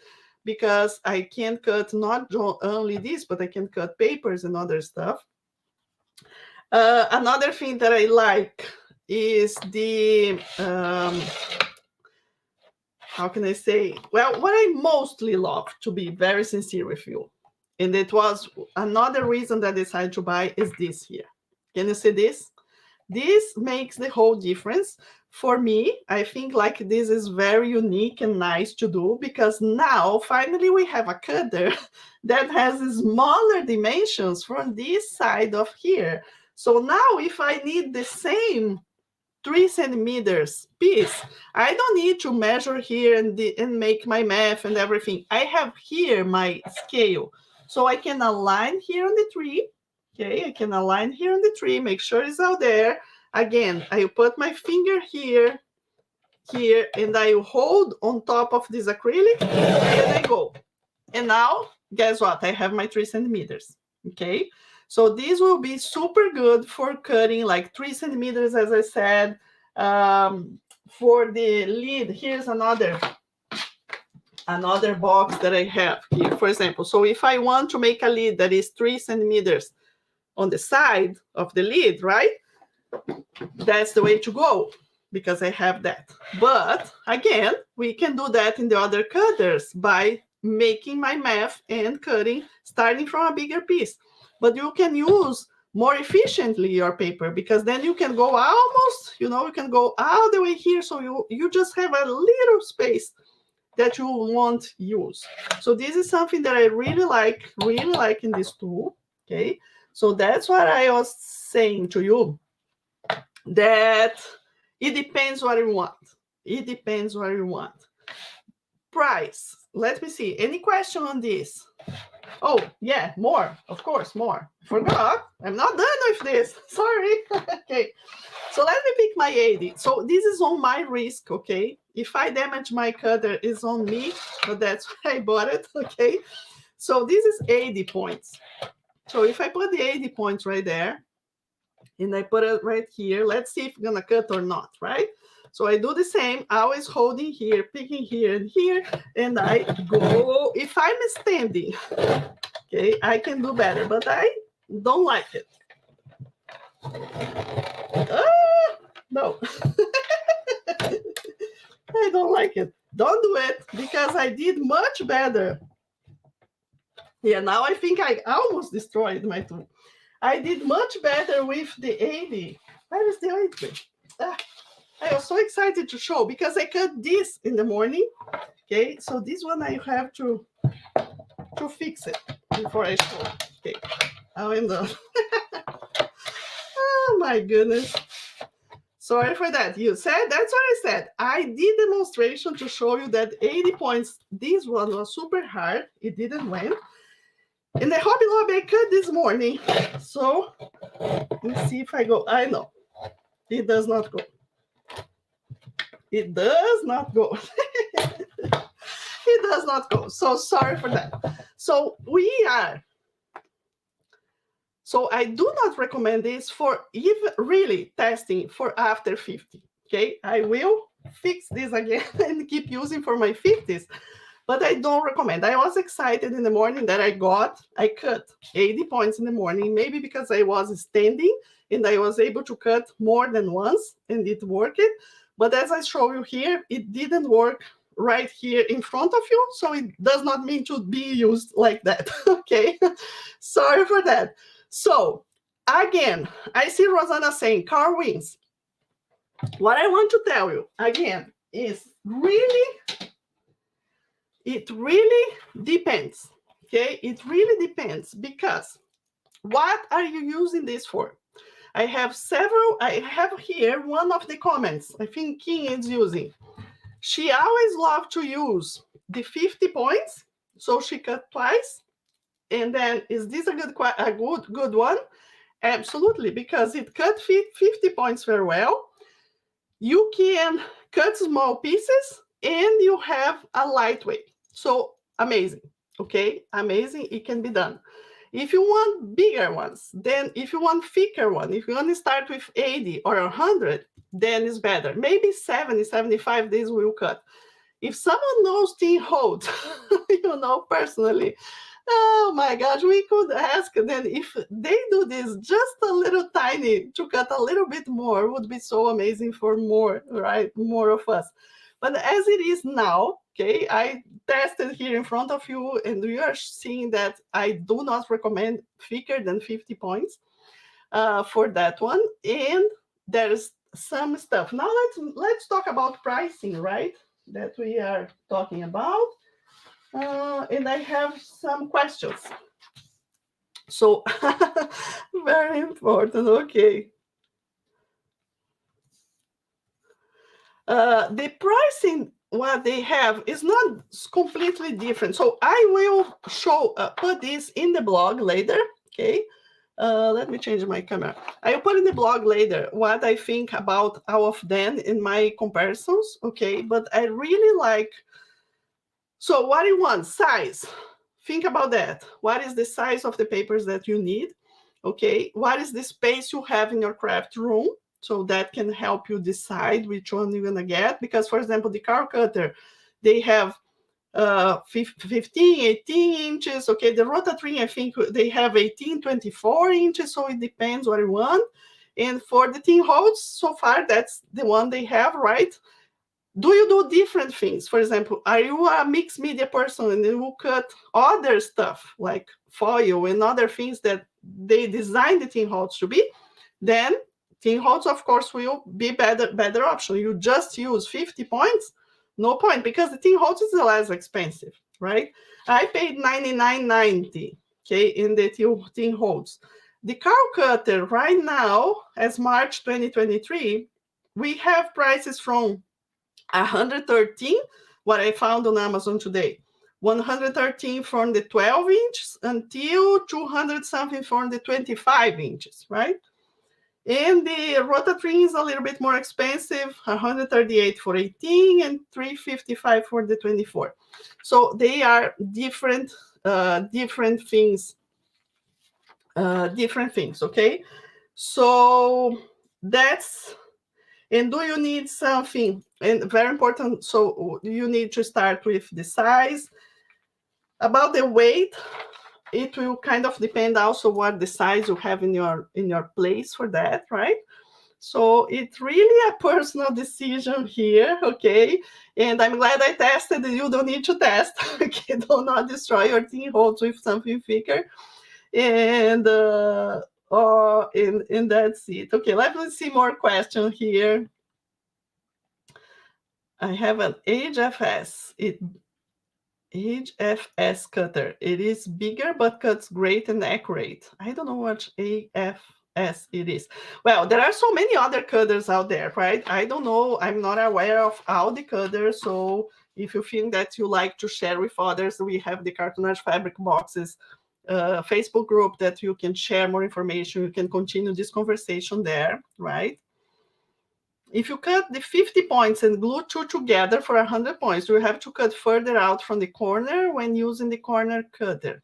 because I can cut not only this, but I can cut papers and other stuff. Another thing that I like is the, how can I say? Well, what I mostly love, to be very sincere with you, and it was another reason that I decided to buy, is this here. Can you see this? This makes the whole difference. For me, I think like this is very unique and nice to do, because now finally we have a cutter that has smaller dimensions from this side of here. So now if I need the same 3 centimeters piece, I don't need to measure here and make my math and everything. I have here my scale. So I can align here on the tree. Okay, I can align here on the tree, make sure it's out there. Again, I put my finger here, and I hold on top of this acrylic, and I go. And now, guess what? I have my 3 centimeters, okay? So this will be super good for cutting like 3 centimeters, as I said. For the lid, here's another box that I have here, for example. So if I want to make a lid that is 3 centimeters on the side of the lid, right? That's the way to go, because I have that. But again, we can do that in the other cutters by making my math and cutting, starting from a bigger piece. But you can use more efficiently your paper, because then you can go almost, you know, you can go all the way here. So you just have a little space that you won't use. So this is something that I really like in this tool. Okay, so that's what I was saying to you, that it depends what you want. It depends what you want. Price. Let me see. Any question on this? Oh, yeah, more. Of course, more. Forgot. I'm not done with this. Sorry. Okay. So let me pick my 80. So this is on my risk, okay? If I damage my cutter, it's on me, but that's why I bought it, okay? So this is 80 points. So if I put the 80 points right there, and I put it right here, let's see if it's gonna cut or not, right? So I do the same, always holding here, picking here and here, and I go. If I'm standing, okay, I can do better, but I don't like it. No. I don't like it. Don't do it, because I did much better. Yeah, now I think I almost destroyed my tool. I did much better with the 80. Where is the 80? I was so excited to show, because I cut this in the morning. Okay, so this one I have to fix it before I show. Okay, I'll end up. Oh my goodness. Sorry for that. You said, that's what I said. I did demonstration to show you that 80 points, this one was super hard. It didn't win. In the Hobby Lobby, I cut this morning. So let's see if I go. I know. It does not go. It does not go. It does not go. So sorry for that. So so I do not recommend this for even really testing for after 50. Okay, I will fix this again and keep using for my 50s, but I don't recommend. I was excited in the morning that I cut 80 points in the morning, maybe because I was standing and I was able to cut more than once and it worked. But as I show you here, it didn't work right here in front of you. So it does not mean to be used like that. Okay, sorry for that. So again, I see Rosanna saying car wins. What I want to tell you again is it really depends. Okay, it really depends, because what are you using this for? I have several. I have here one of the comments. I think King is using. She always loved to use the 50 points, so she cut twice. And then, is this a good one? Absolutely, because it cut 50 points very well. You can cut small pieces and you have a lightweight. So amazing, okay? Amazing, it can be done. If you want bigger ones, then if you want thicker one, if you want to start with 80 or 100, then it's better. Maybe 70, 75, these will cut. If someone knows Team Hold, you know, personally, oh my gosh, we could ask then if they do this just a little tiny to cut a little bit more, would be so amazing for more, right? More of us. But as it is now, okay, I tested here in front of you and you are seeing that I do not recommend thicker than 50 points for that one. And there's some stuff. Now let's talk about pricing, right? That we are talking about. And I have some questions. So, very important. Okay. The pricing, what they have is not completely different. So I will put this in the blog later. Okay. Let me change my camera. I will put in the blog later what I think about all of them in my comparisons. Okay. But I really like. So what do you want? Size. Think about that. What is the size of the papers that you need? Okay. What is the space you have in your craft room? So that can help you decide which one you're going to get. Because, for example, the car cutter, they have 15, 18 inches. Okay. The rotary, I think they have 18, 24 inches. So it depends what you want. And for the tin holes, so far, that's the one they have, right? Do you do different things? For example, are you a mixed media person and you cut other stuff like foil and other things that they designed the tin holes to be? Then tin holes, of course, will be better option. You just use 50 points, no point, because the tin holes is less expensive, right? I paid $99.90, okay, in the tin holes. The cow cutter right now, as March 2023, we have prices from 113, what I found on Amazon today. 113 from the 12 inches until 200 something from the 25 inches, right? And the rotary is a little bit more expensive, 138 for 18 and 355 for the 24. So they are different things, okay? So that's, and do you need something? And very important, so you need to start with the size. About the weight, it will kind of depend also what the size you have in your place for that, right? So it's really a personal decision here, okay? And I'm glad I tested. You don't need to test, okay? Do not destroy your tin holes with something thicker. And and that's it. Okay, let me see more question here. I have an HFS. HFS cutter. It is bigger but cuts great and accurate. I don't know what AFS it is. Well, there are so many other cutters out there, right? I don't know. I'm not aware of all the cutters. So if you think that you like to share with others, we have the Cartonage Fabric Boxes Facebook group that you can share more information. You can continue this conversation there, right? If you cut the 50 points and glue two together for 100 points, you have to cut further out from the corner when using the corner cutter.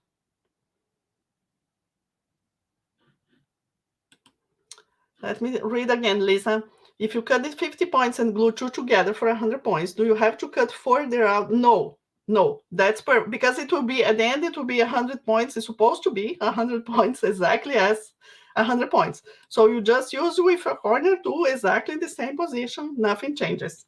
Let me read again, Lisa. If you cut the 50 points and glue two together for 100 points, do you have to cut further out? No, that's because it will be, at the end, it will be 100 points. It's supposed to be 100 points exactly as 100 points. So you just use with a corner tool exactly the same position, nothing changes.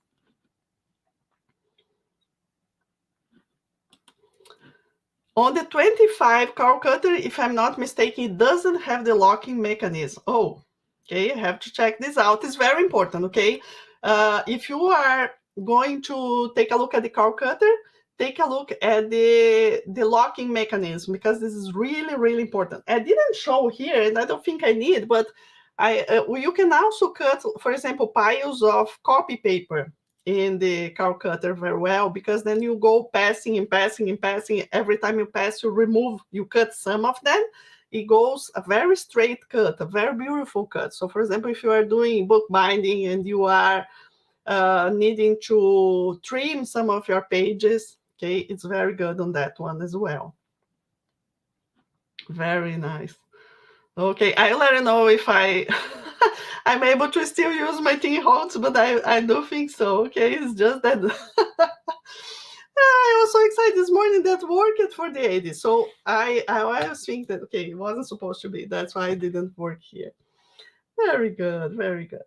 On the 25 cow cutter, if I'm not mistaken, it doesn't have the locking mechanism. Oh, okay, I have to check this out. It's very important, okay? If you are going to take a look at the cow cutter, take a look at the locking mechanism, because this is really, really important. I didn't show here, and I don't think I need, but you can also cut, for example, piles of copy paper in the cow cutter very well, because then you go passing and passing and passing. Every time you pass, you cut some of them. It goes a very straight cut, a very beautiful cut. So for example, if you are doing book binding and you are needing to trim some of your pages, okay, it's very good on that one as well. Very nice. Okay, I'll let you know if I'm able to still use my tin holes, but I do think so. Okay, it's just that I was so excited this morning that worked for the 80s. So I always think that, okay, it wasn't supposed to be. That's why I didn't work here. Very good, very good.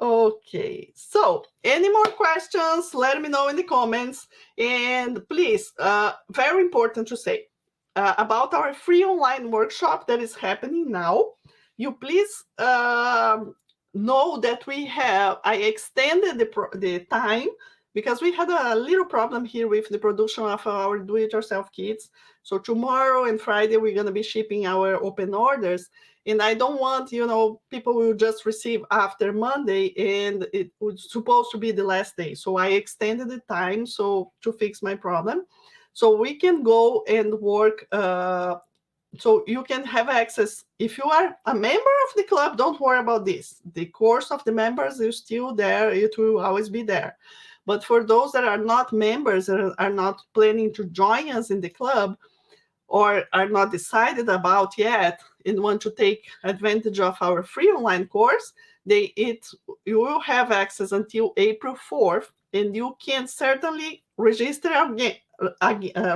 Okay, so any more questions? Let me know in the comments. And please, very important to say about our free online workshop that is happening now. You please know that I extended the time, because we had a little problem here with the production of our do-it-yourself kits. So tomorrow and Friday, we're going to be shipping our open orders. And I don't want, people will just receive after Monday, and it was supposed to be the last day. So I extended the time to fix my problem. So we can go and work. So you can have access. If you are a member of the club, don't worry about this. The course of the members is still there. It will always be there. But for those that are not members, that are not planning to join us in the club, or are not decided about yet and want to take advantage of our free online course, you will have access until April 4th, and you can certainly register again.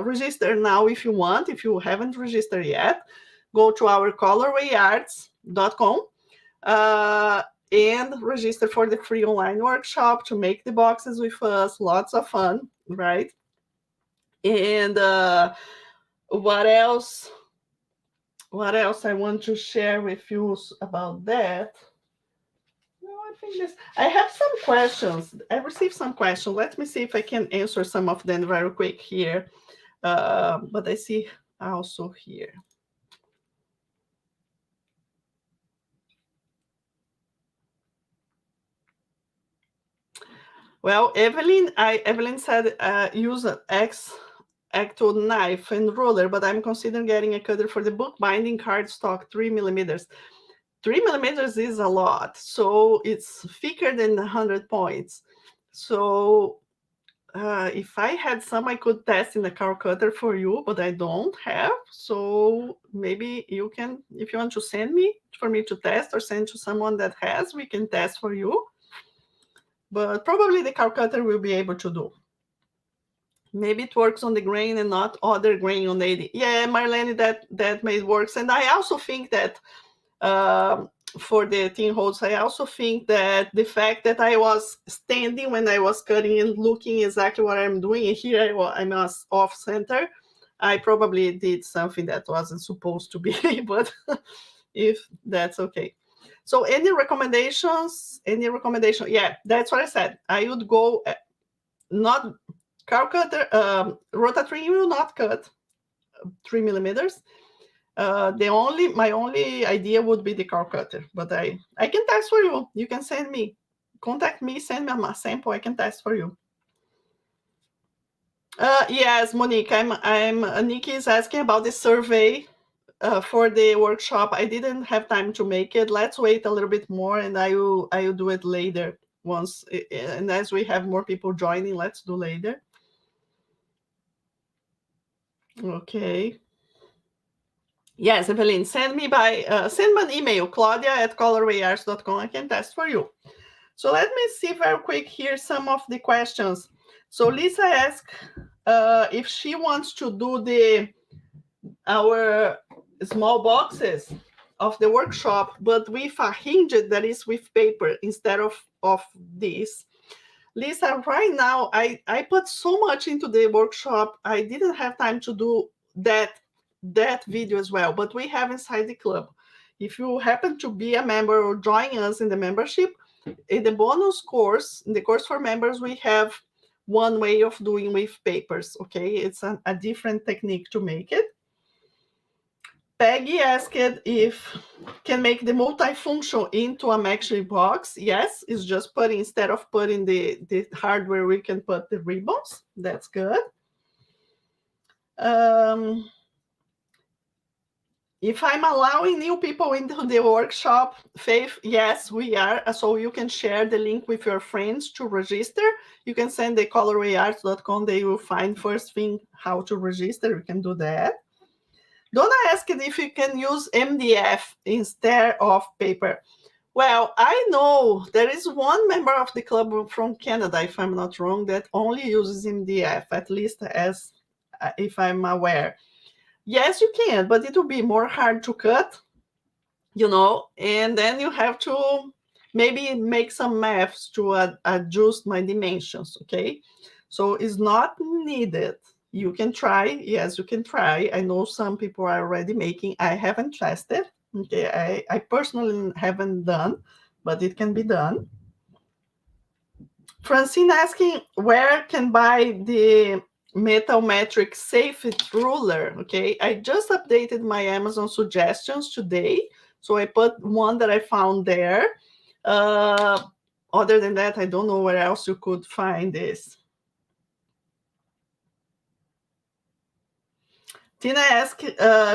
Register now if you want. If you haven't registered yet, go to our colorwayarts.com. and register for the free online workshop to make the boxes with us. Lots of fun, right? And what else? What else I want to share with you about that? No, I think this. I have some questions. I received some questions. Let me see if I can answer some of them very quick here. But I see also here. Well, Evelyn said use an actual knife and ruler, but I'm considering getting a cutter for the bookbinding cardstock 3 millimeters. 3 millimeters is a lot, so it's thicker than 100 points. So if I had some, I could test in the car cutter for you, but I don't have. So maybe you can, if you want to send me for me to test, or send to someone that has, we can test for you. But probably the car cutter will be able to do. Maybe it works on the grain and not other grain on 80. Yeah, Marlene, that may works. And I also think that for the thin holes, I also think that the fact that I was standing when I was cutting and looking exactly what I'm doing, and here I'm off center, I probably did something that wasn't supposed to be, but if that's okay. So any recommendations? Any recommendation? Yeah, that's what I said. I would go not car cutter, rotary will not cut 3 millimeters. My only idea would be the car cutter, but I can test for you. You can send me, contact me, send me a sample. I can test for you. Yes, Monique, Nikki is asking about the survey for the workshop. I didn't have time to make it. Let's wait a little bit more, and I will do it later once. And as we have more people joining, let's do later. Okay. Yes, Evelyn, send me an email, claudia@colorwayarts.com. I can test for you. So let me see very quick here some of the questions. So Lisa asked if she wants to do our small boxes of the workshop, but with a hinge that is with paper instead of this. Lisa, right now I put so much into the workshop, I didn't have time to do that video as well, but we have inside the club. If you happen to be a member or join us in the membership, in the bonus course, in the course for members, we have one way of doing with papers. Okay, it's a different technique to make it. Peggy asked if can make the multifunction into a maxi box. Yes, it's just putting, instead of putting the hardware, we can put the ribbons. That's good. If I'm allowing new people into the workshop, Faith, yes, we are. So you can share the link with your friends to register. You can send the colorwayarts.com. They will find first thing how to register. We can do that. Donna asked if you can use MDF instead of paper. Well, I know there is one member of the club from Canada, if I'm not wrong, that only uses MDF, at least as if I'm aware. Yes, you can, but it will be more hard to cut, and then you have to maybe make some maths to adjust my dimensions, okay? So it's not needed. You can try. Yes, you can try. I know some people are already making. I haven't tested. Okay, I personally haven't done, but it can be done. Francine asking where can buy the metal metric safe ruler. Okay, I just updated my Amazon suggestions today, so I put one that I found there. Other than that, I don't know where else you could find this. Tina asked,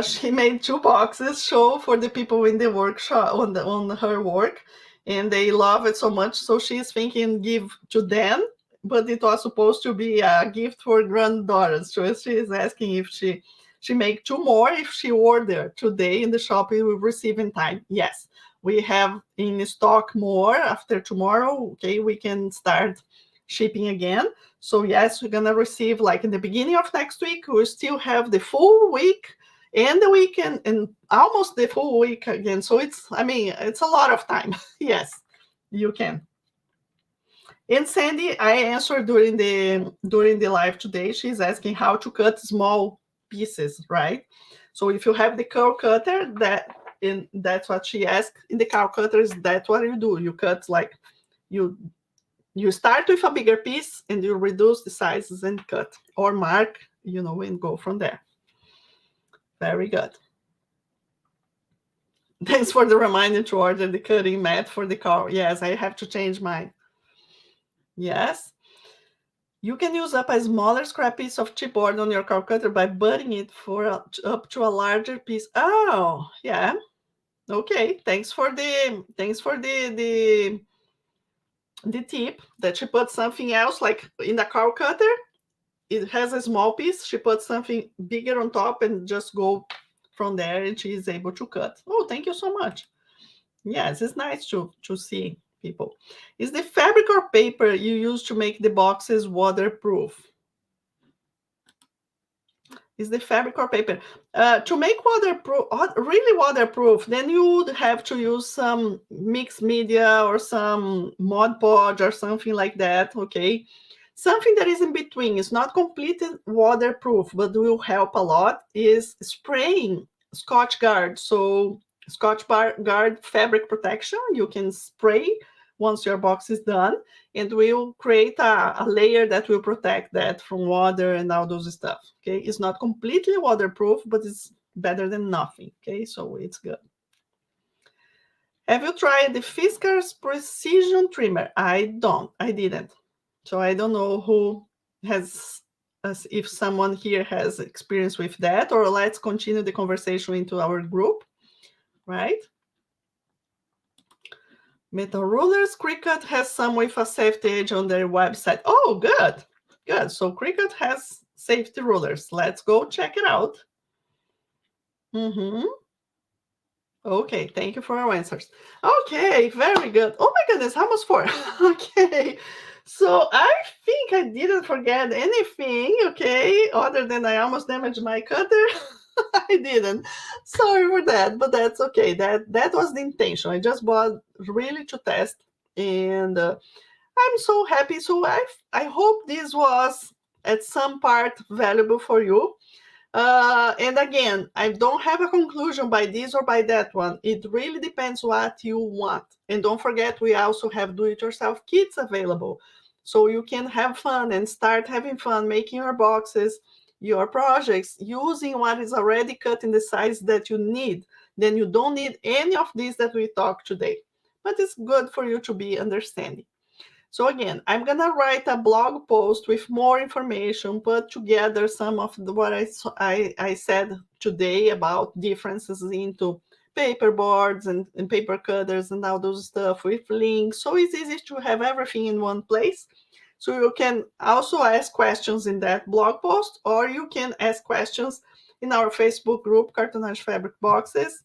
she made 2 boxes show for the people in the workshop on her work, and they love it so much. So she's thinking give to them, but it was supposed to be a gift for granddaughters. So she is asking if she make 2 more. If she order today in the shop, it will receive in time. Yes, we have in stock more after tomorrow. Okay, we can start shipping again. So yes, we're gonna receive like in the beginning of next week. We still have the full week and the weekend and almost the full week again. So it's a lot of time. Yes, You can. And Sandy, I answered during the live today. She's asking how to cut small pieces, right? So if you have the curl cutter, that's what she asked. In the curl cutters, that's what you do. You cut like you start with a bigger piece and you reduce the sizes and cut or mark, and go from there. Very good. Thanks for the reminder to order the cutting mat for the car. Yes, I have to change mine. Yes. You can use up a smaller scrap piece of chipboard on your car cutter by butting it up to a larger piece. Oh, yeah. Okay. Thanks for the tip that she put something else like in the car cutter. It has a small piece. She put something bigger on top and just go from there, and she is able to cut. Oh, thank you so much. Yes, it's nice to see people. Is the fabric or paper you use to make the boxes waterproof? Is the fabric or paper? To make waterproof, really waterproof, then you would have to use some mixed media or some Mod Podge or something like that, okay? Something that is in between. It's not completely waterproof, but will help a lot is spraying Scotch Guard. So Scotch Guard fabric protection, you can spray once your box is done, and we'll create a layer that will protect that from water and all those stuff. Okay, it's not completely waterproof, but it's better than nothing. Okay, so it's good. Have you tried the Fiskars Precision Trimmer? I didn't. So I don't know who has, if someone here has experience with that, or let's continue the conversation into our group, right? Metal Rulers, Cricut has some with a safety edge on their website. Oh, good. Good. So Cricut has safety rulers. Let's go check it out. Okay, thank you for your answers. Okay, very good. Oh my goodness, almost 4. Okay, so I think I didn't forget anything, okay, other than I almost damaged my cutter. I didn't. Sorry for that, but that's okay. That was the intention. I just bought really to test, and I'm so happy. So I hope this was at some part valuable for you. And again, I don't have a conclusion by this or by that one. It really depends what you want. And don't forget, we also have do-it-yourself kits available. So you can have fun and start having fun making your boxes, your projects, using what is already cut in the size that you need. Then you don't need any of these that we talked today. But it's good for you to be understanding. So again, I'm gonna write a blog post with more information, put together some of what I said today about differences into paperboards and paper cutters and all those stuff with links. So it's easy to have everything in one place. So you can also ask questions in that blog post, or you can ask questions in our Facebook group, Cartonage Fabric Boxes.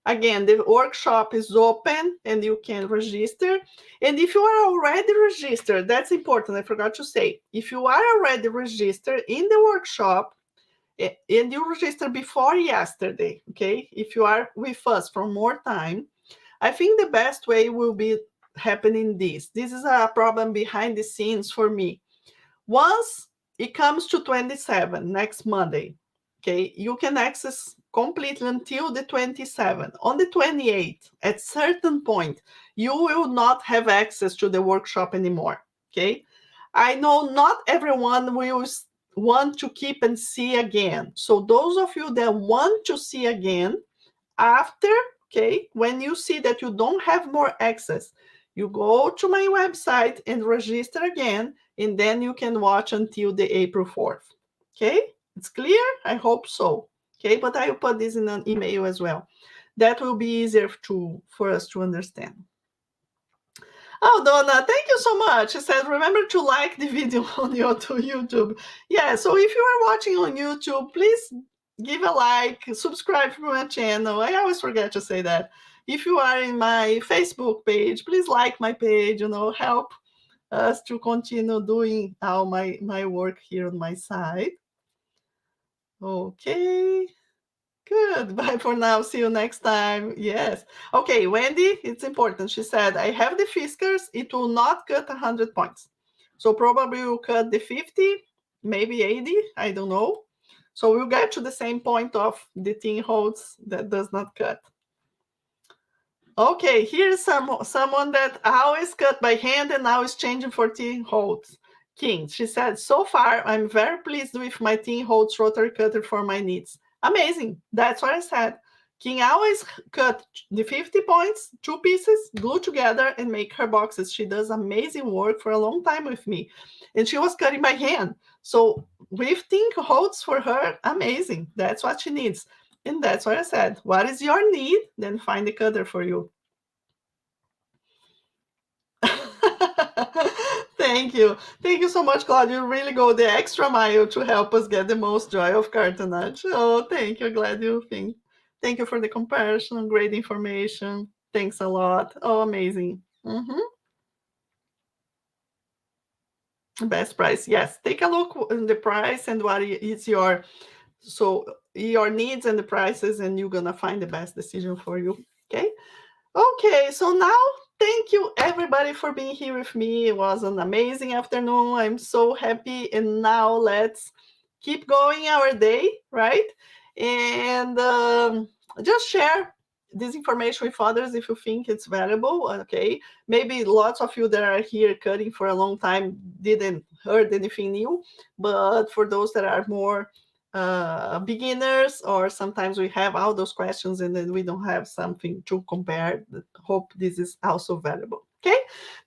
Again, the workshop is open and you can register. And if you are already registered, that's important, I forgot to say. If you are already registered in the workshop and you registered before yesterday, okay, if you are with us for more time, I think the best way will be happening this. This is a problem behind the scenes for me. Once it comes to 27, next Monday, okay, you can access completely until the 27th. On the 28th, at certain point, you will not have access to the workshop anymore, okay? I know not everyone will want to keep and see again. So those of you that want to see again, after, okay, when you see that you don't have more access, you go to my website and register again, and then you can watch until the April 4th. Okay, it's clear? I hope so. Okay, but I will put this in an email as well. That will be easier for us to understand. Oh, Donna, thank you so much. She said, remember to like the video on your YouTube. Yeah, so if you are watching on YouTube, please give a like, subscribe to my channel. I always forget to say that. If you are in my Facebook page, please like my page, help us to continue doing all my work here on my side. Okay, Good. Bye for now. See you next time. Yes. Okay, Wendy, it's important. She said, I have the Fiskars. It will not cut 100 points. So probably we'll cut the 50, maybe 80. I don't know. So we'll get to the same point of the tin holds that does not cut. Okay, here's someone that I always cut by hand and now is changing for tin holds. King, she said, so far I'm very pleased with my tin holds rotary cutter for my needs. Amazing. That's what I said. King always cut the 50 points, 2 pieces, glue together and make her boxes. She does amazing work for a long time with me. And she was cutting by hand. So with tin holds for her, amazing. That's what she needs. And that's what I said. What is your need? Then find the cutter for you. Thank you. Thank you so much, Claudia. You really go the extra mile to help us get the most joy of cartonage. Oh, thank you. Glad you think. Thank you for the comparison. Great information. Thanks a lot. Oh, amazing. Best price. Yes. Take a look in the price and what is your needs and the prices, and you're gonna find the best decision for you. Okay, so now thank you everybody for being here with me. It was an amazing afternoon. I'm so happy. And now let's keep going our day, right? And just share this information with others if you think it's valuable. Okay, maybe lots of you that are here cutting for a long time didn't heard anything new, but for those that are more beginners, or sometimes we have all those questions and then we don't have something to compare, hope this is also valuable. Okay,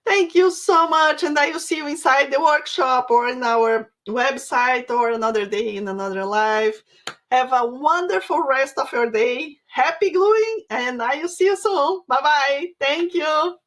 thank you so much, and I will see you inside the workshop or in our website or another day in another live. Have a wonderful rest of your day. Happy gluing, and I will see you soon. Bye bye. Thank you.